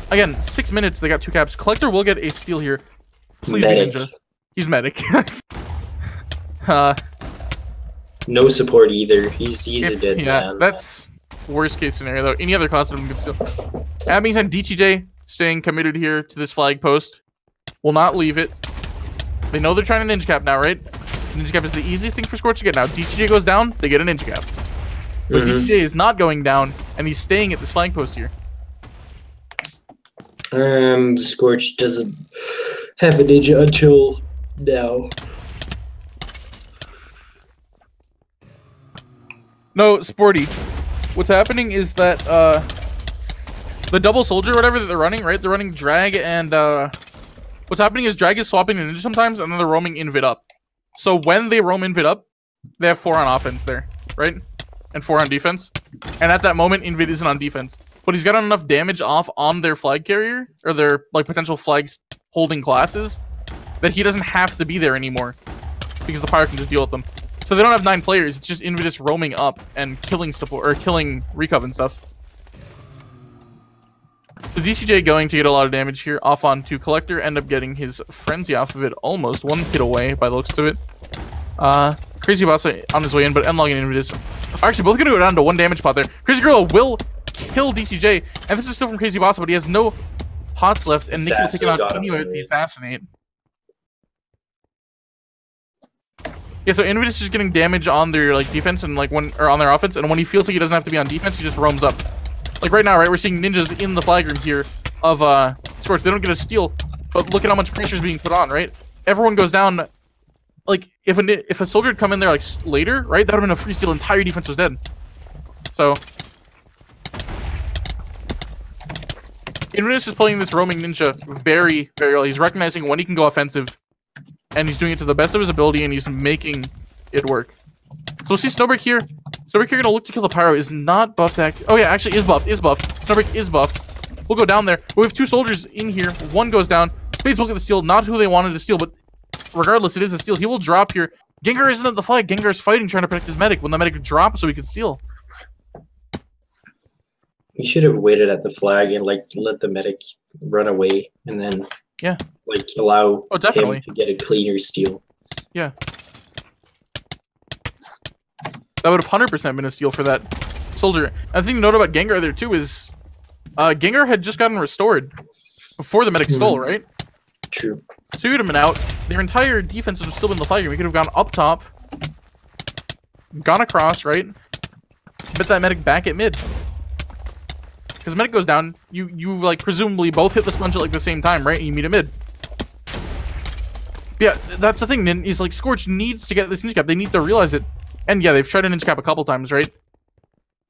Speaker 1: again, 6 minutes, they got 2 caps. Collector will get a steal here. Please be ninja. He's medic.
Speaker 2: No support either. He's a dead man.
Speaker 1: Yeah, that's worst case scenario, though. Any other class would have been good steal. That being said, DTJ staying committed here to this flag post. Will not leave it. They know they're trying to ninja cap now, right? Ninja cap is the easiest thing for Scorch to get now. DTJ goes down, they get a ninja cap. But DTJ is not going down, and he's staying at this flag post here.
Speaker 2: Scorch doesn't have a ninja until now.
Speaker 1: No, Sporty. What's happening is that the double soldier, whatever that they're running, right? They're running drag and what's happening is drag is swapping to ninja sometimes, and then they're roaming invid up. So when they roam invid up, they have 4 on offense there, right? And 4 on defense. And at that moment, invid isn't on defense. But he's got enough damage off on their flag carrier, or their like potential flags holding classes, that he doesn't have to be there anymore. Because the Pyro can just deal with them. So they don't have 9 players, it's just Invidus roaming up and killing support, or killing Recov and stuff. So DTJ going to get a lot of damage here, off onto Collector, end up getting his Frenzy off of it, almost 1 hit away by the looks of it. Crazy Boss on his way in, but N-Log and Invidus are actually both going to go down to 1 damage pot there. Crazy Gorilla will kill DTJ, and this is still from Crazy Boss, but he has no pots left, and Nicky will take him out anyway with the Assassinate. Yeah, so Invidus is getting damage on their like defense and like on their offense, and when he feels like he doesn't have to be on defense, he just roams up. Like right now, right, we're seeing ninjas in the flag room here of Scorch. They don't get a steal, but look at how much pressure is being put on, right? Everyone goes down. Like if a soldier had come in there like later, right, that would have been a free steal. Entire defense was dead. So Invidus is playing this roaming ninja very, very well. He's recognizing when he can go offensive. And he's doing it to the best of his ability, and he's making it work. So we'll see Snowbreak here. Snowbreak here gonna look to kill the Pyro. Is not buffed. Oh yeah, actually is buffed. Snowbreak is buffed. We'll go down there. We have 2 soldiers in here. 1 goes down. Spades will get the steal. Not who they wanted to steal, but regardless, it is a steal. He will drop here. Gengar isn't at the flag. Gengar's fighting, trying to protect his medic. When the medic drops, so he can steal.
Speaker 2: He should have waited at the flag and like let the medic run away, and then
Speaker 1: Yeah.
Speaker 2: Like, allow
Speaker 1: definitely.
Speaker 2: him to get a cleaner steal.
Speaker 1: Yeah. That would have 100% been a steal for that soldier. And the thing to note about Gengar there, too, is Gengar had just gotten restored before the medic stole, right?
Speaker 2: True.
Speaker 1: So he would have been out. Their entire defense would have still been the flag. We could have gone up top, gone across, right? Bet that medic back at mid. Because medic goes down, you like presumably both hit the sponge at like the same time, right? And you meet at mid. Yeah, that's the thing. Then is like Scorch needs to get this ninja cap. They need to realize it. And yeah, they've tried a ninja cap a couple times, right?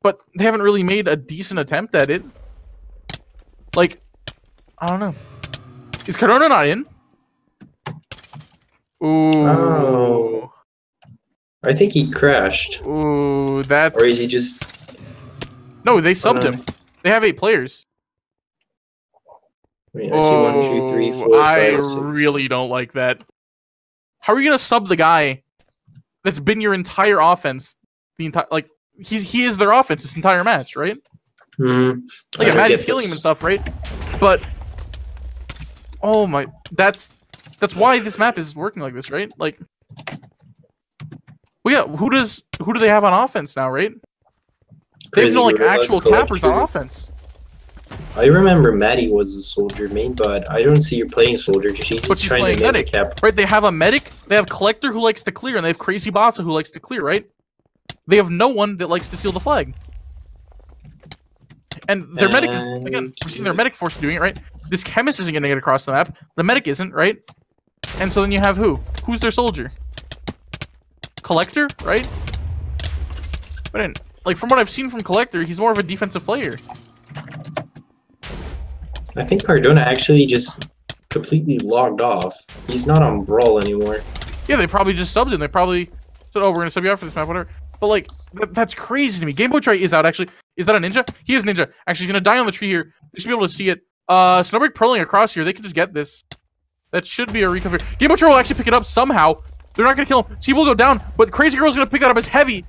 Speaker 1: But they haven't really made a decent attempt at it. Like, I don't know. Is Krazydona not in? Ooh.
Speaker 2: Oh. I think he crashed.
Speaker 1: Ooh, that's...
Speaker 2: Or is he just...
Speaker 1: No, they subbed him. They have 8 players.
Speaker 2: Wait, I see 1, 2, 3, 4, 5,
Speaker 1: I
Speaker 2: 6.
Speaker 1: really don't like that. How are you gonna sub the guy that's been your entire offense? The entire like he is their offense this entire match, right?
Speaker 2: Mm-hmm.
Speaker 1: Like Maddie's killing him and stuff, right? But oh my, that's why this map is working like this, right? Like, well, yeah, who do they have on offense now, right? They have no like actual cappers on offense.
Speaker 2: I remember Maddie was a soldier main, but I don't see her playing soldier. She's just trying to medic cap.
Speaker 1: Right, they have a medic, they have Collector who likes to clear, and they have Crazy Bossa who likes to clear, right? They have no one that likes to steal the flag. And their medic is, again, we're seeing their medic force doing it, right? This chemist isn't going to get across the map. The medic isn't, right? And so then you have who? Who's their soldier? Collector, right? But then, like, from what I've seen from Collector, he's more of a defensive player.
Speaker 2: I think Krazydona actually just completely logged off. He's not on Brawl anymore.
Speaker 1: Yeah, they probably just subbed him. They probably said, oh, we're going to sub you out for this map, whatever. But, like, that's crazy to me. Game Boy Tray is out, actually. Is that a ninja? He is ninja. Actually, he's going to die on the tree here. You should be able to see it. Snowbreak purling across here. They could just get this. That should be a recover. Game Boy Tray will actually pick it up somehow. They're not going to kill him. He will go down, but Crazy Girl's going to pick that up as heavy.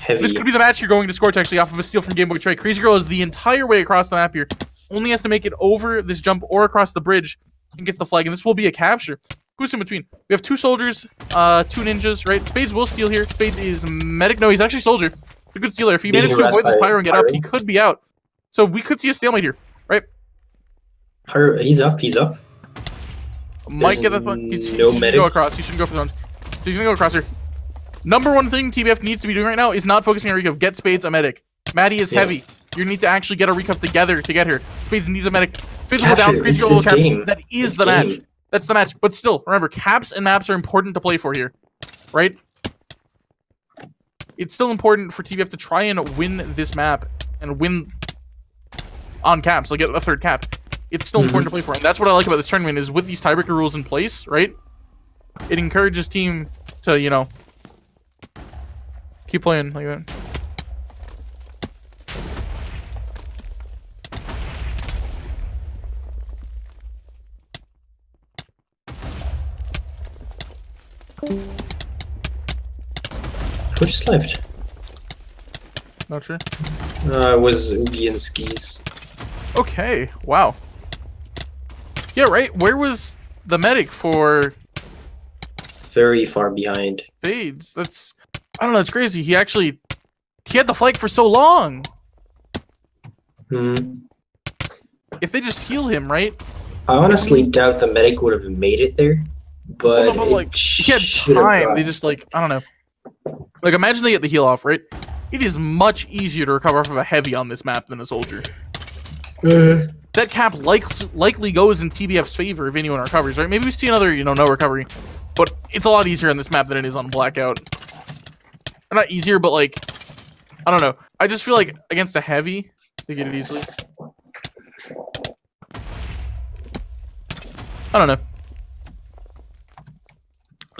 Speaker 1: This could be the match here going to Scorch, actually, off of a steal from Game Boy Tray. Crazy Girl is the entire way across the map here. Only has to make it over this jump or across the bridge and get the flag, and this will be a capture. Who's in between? We have 2 soldiers, 2 ninjas, right? Spades will steal here. Spades is medic. No, he's actually soldier. A good stealer. If he managed to avoid this pyro and get up, he could be out. So we could see a stalemate here, right?
Speaker 2: He's up. He's up.
Speaker 1: Might get that one. He should go across. He shouldn't go for the ones. So he's gonna go across here. Number one thing TBF needs to be doing right now is not focusing on recov. Get Spades a medic. Maddie is heavy. You need to actually get a recov together to get here. Spades needs a medic. Spades will down. Crazy Girl will capture. That is the match. That's the match. But still, remember, caps and maps are important to play for here, right? It's still important for TBF to try and win this map and win on caps, like get a 3rd cap. It's still important to play for, and that's what I like about this tournament is with these tiebreaker rules in place, right? It encourages team to, you know, keep playing like that.
Speaker 2: Who just left?
Speaker 1: Not sure.
Speaker 2: It was Oogie and Skis.
Speaker 1: Okay, wow. Yeah, right? Where was the medic for...
Speaker 2: Very far behind.
Speaker 1: Spades? That's... I don't know, it's crazy. He actually... He had the flag for so long! If they just heal him, right?
Speaker 2: I honestly doubt the medic would have made it there. But,
Speaker 1: like, he had time. They just, like, I don't know. Like, imagine they get the heal off, right? It is much easier to recover off of a heavy on this map than a soldier. That cap likely goes in TBF's favor if anyone recovers, right? Maybe we see another, you know, no recovery. But it's a lot easier on this map than it is on Blackout. Or not easier, but, like, I don't know. I just feel like against a heavy, they get it easily. I don't know.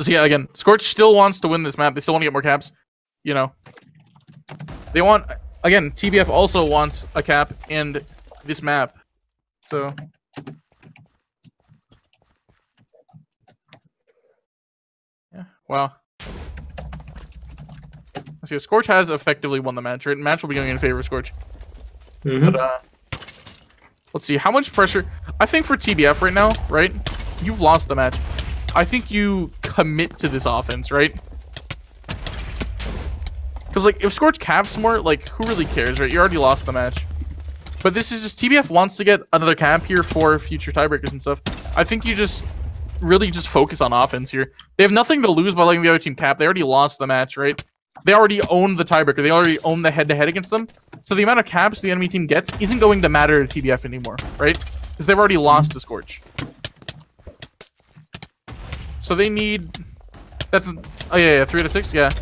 Speaker 1: So yeah, again, Scorch still wants to win this map. They still want to get more caps. You know. They want... Again, TBF also wants a cap and this map. So... Yeah, wow. Let's see, Scorch has effectively won the match, right? Match will be going in favor of Scorch. But, let's see, how much pressure... I think for TBF right now, right? you've lost the match. I think you commit to this offense, right? Because, like, if Scorch caps more, like, who really cares, right? You already lost the match. But this is just, TBF wants to get another cap here for future tiebreakers and stuff. I think you just really just focus on offense here. They have nothing to lose by letting the other team cap. They already lost the match, right? They already own the tiebreaker. They already own the head-to-head against them. So the amount of caps the enemy team gets isn't going to matter to TBF anymore, right? Because they've already lost to Scorch. So they need... That's... Oh, yeah, 3 out of 6, yeah.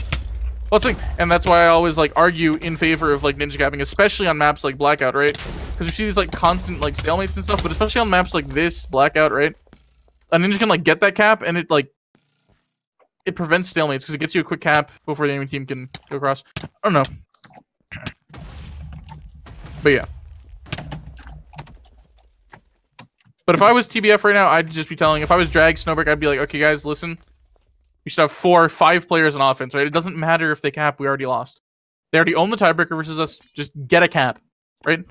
Speaker 1: Well, that's the thing. And that's why I always, like, argue in favor of, like, ninja capping, especially on maps like Blackout, right? Because you see these, like, constant, like, stalemates and stuff, but especially on maps like this, Blackout, right? A ninja can, like, get that cap, and it, like... It prevents stalemates, because it gets you a quick cap before the enemy team can go across. I don't know. But, yeah. But if I was TBF right now, I'd just be telling... If I was Drag, Snowbreak, I'd be like, okay, guys, listen... We should have 4, 5 players on offense, right? It doesn't matter if they cap, we already lost. They already own the tiebreaker versus us. Just get a cap, right?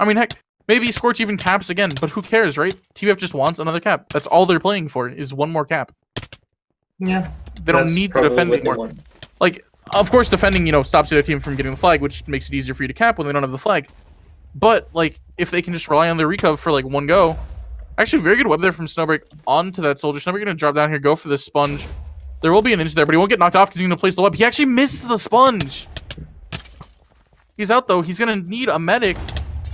Speaker 1: I mean, heck, maybe Scorch even caps again, but who cares, right? TBF just wants another cap. That's all they're playing for, is one more cap.
Speaker 2: Yeah.
Speaker 1: They don't need to defend anymore. Like, of course, defending, you know, stops the other team from getting the flag, which makes it easier for you to cap when they don't have the flag. But, like, if they can just rely on their recov for, like, one go... Actually, very good web there from Snowbreak onto that soldier. Snowbreak gonna drop down here, go for this sponge. There will be an ninja there, but he won't get knocked off because he's gonna place the web. He actually misses the sponge. He's out though. He's gonna need a medic.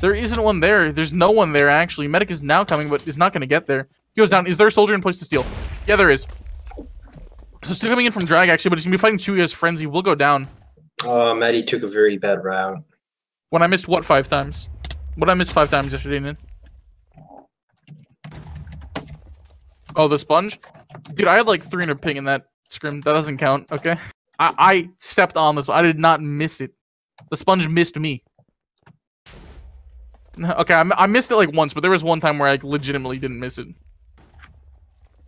Speaker 1: There isn't one there. There's no one there actually. Medic is now coming, but is not gonna get there. He goes down. Is there a soldier in place to steal? Yeah, there is. So still coming in from Drag actually, but he's gonna be fighting Chewy as friends. He will go down.
Speaker 2: Maddie took a very bad route.
Speaker 1: When I missed what 5 times? What I missed 5 times yesterday, man? Oh, the sponge? Dude, I had like 300 ping in that scrim. That doesn't count, okay? I stepped on this. I did not miss it. The sponge missed me. Okay, I missed it like once, but there was one time where I legitimately didn't miss it.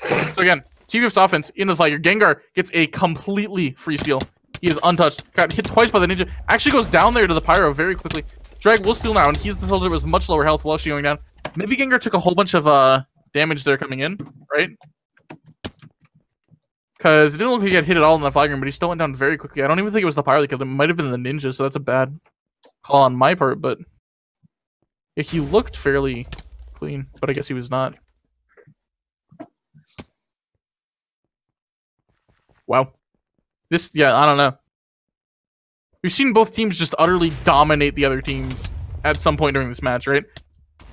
Speaker 1: So again, TBF's offense into the flag. Your Gengar gets a completely free steal. He is untouched. Got hit twice by the ninja. Actually goes down there to the pyro very quickly. Drag will steal now, and he's the soldier that was much lower health while actually going down. Maybe Gengar took a whole bunch of damage there coming in, right? Because it didn't look like he got hit at all in the flag room, but he still went down very quickly. I don't even think it was the pyro that killed him. It might have been the ninja, so that's a bad call on my part, but yeah, he looked fairly clean, but I guess he was not. Wow. This, yeah, I don't know. We've seen both teams just utterly dominate the other teams at some point during this match, right?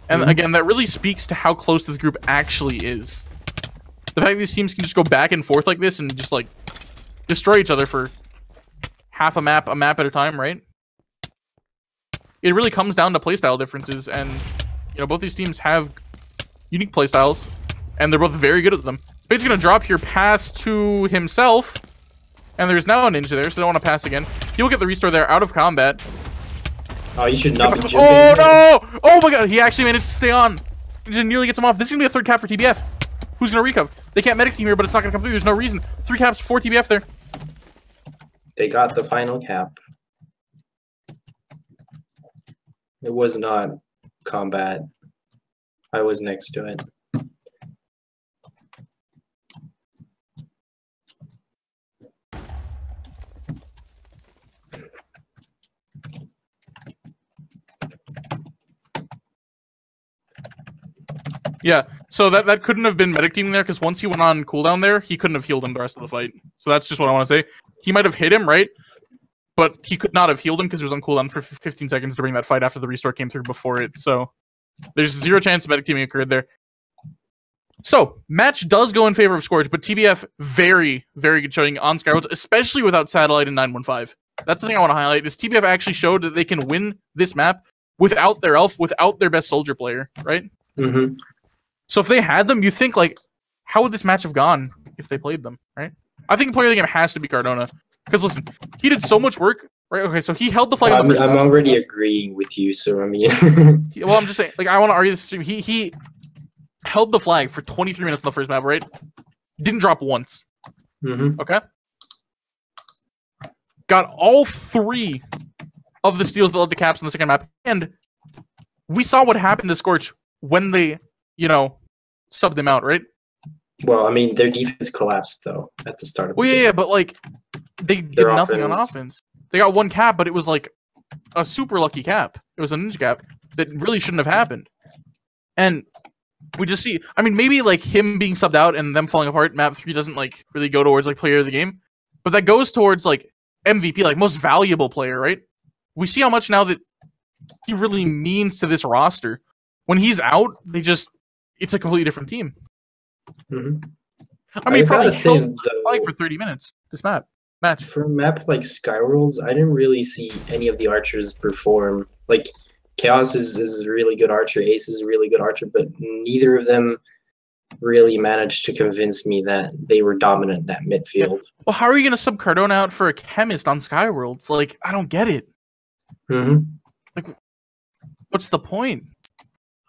Speaker 1: And again, that really speaks to how close this group actually is. The fact that these teams can just go back and forth like this and just, like, destroy each other for half a map at a time, right? It really comes down to playstyle differences, and, you know, both these teams have unique playstyles, and they're both very good at them. Spade's gonna drop here, pass to himself, and there's now a ninja there, so they don't want to pass again. He'll get the restore there out of combat.
Speaker 2: Oh, you should not be jumping.
Speaker 1: Oh, no! Oh my god, he actually managed to stay on. He nearly gets him off. This is going to be a 3rd cap for TBF. Who's going to recov? They can't medic team here, but it's not going to come through. There's no reason. 3 caps, 4 TBF there.
Speaker 2: They got the final cap. It was not combat. I was next to it.
Speaker 1: Yeah, so that couldn't have been medic teaming there, because once he went on cooldown there, he couldn't have healed him the rest of the fight. So that's just what I want to say. He might have hit him, right? But he could not have healed him because he was on cooldown for 15 seconds during that fight after the restore came through before it. So there's 0 chance medic teaming occurred there. So, match does go in favor of Scorch, but TBF very, very good showing on Skyroads, especially without Satellite and 915. That's the thing I want to highlight, is TBF actually showed that they can win this map without their elf, without their best soldier player, right?
Speaker 2: Mm-hmm.
Speaker 1: So if they had them, you think, like, how would this match have gone if they played them, right? I think player of the game has to be Krazydona. Because, listen, he did so much work, right? Okay, so he held the flag on the first
Speaker 2: I'm
Speaker 1: map.
Speaker 2: already agreeing with you, so I mean...
Speaker 1: Well, I'm just saying, like, I want to argue this. He held the flag for 23 minutes on the first map, right? Didn't drop once.
Speaker 2: Mm-hmm.
Speaker 1: Okay? Got all 3 of the steals that led to caps on the second map. And we saw what happened to Scorch when they, you know, subbed them out, right?
Speaker 2: Well, I mean, their defense collapsed though at the start of the
Speaker 1: Well,
Speaker 2: game.
Speaker 1: yeah, but like they did nothing on offense. They got one cap, but it was like a super lucky cap. It was a ninja cap that really shouldn't have happened. And we just see, I mean, maybe like him being subbed out and them falling apart, map 3 doesn't like really go towards like player of the game, but that goes towards like MVP, like most valuable player, right? We see how much now that he really means to this roster. When he's out, it's a completely different team.
Speaker 2: Mm-hmm.
Speaker 1: I mean, he probably held the flag for 30 minutes, this match.
Speaker 2: For a map like Skyworlds, I didn't really see any of the archers perform. Like, Chaos is a really good archer, Ace is a really good archer, but neither of them really managed to convince me that they were dominant in that midfield.
Speaker 1: Yeah. Well, how are you going to sub Cardona out for a chemist on Skyworlds? Like, I don't get it.
Speaker 2: Mm-hmm.
Speaker 1: Like, what's the point?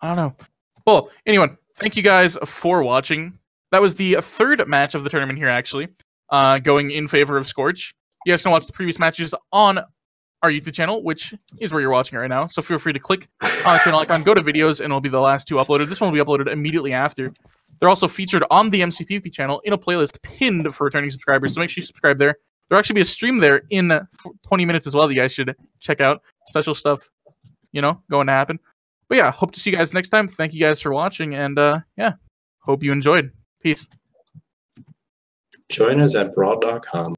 Speaker 1: I don't know. Well, anyway, thank you guys for watching. That was the third match of the tournament here, actually, going in favor of Scorch. You guys can watch the previous matches on our YouTube channel, which is where you're watching it right now. So feel free to click on the channel icon, go to videos, and it'll be the last two uploaded. This one will be uploaded immediately after. They're also featured on the MCPP channel in a playlist pinned for returning subscribers, so make sure you subscribe there. There'll actually be a stream there in 20 minutes as well that you guys should check out. Special stuff, going to happen. But yeah, hope to see you guys next time. Thank you guys for watching, and yeah, hope you enjoyed. Peace.
Speaker 2: Join us at broad.com.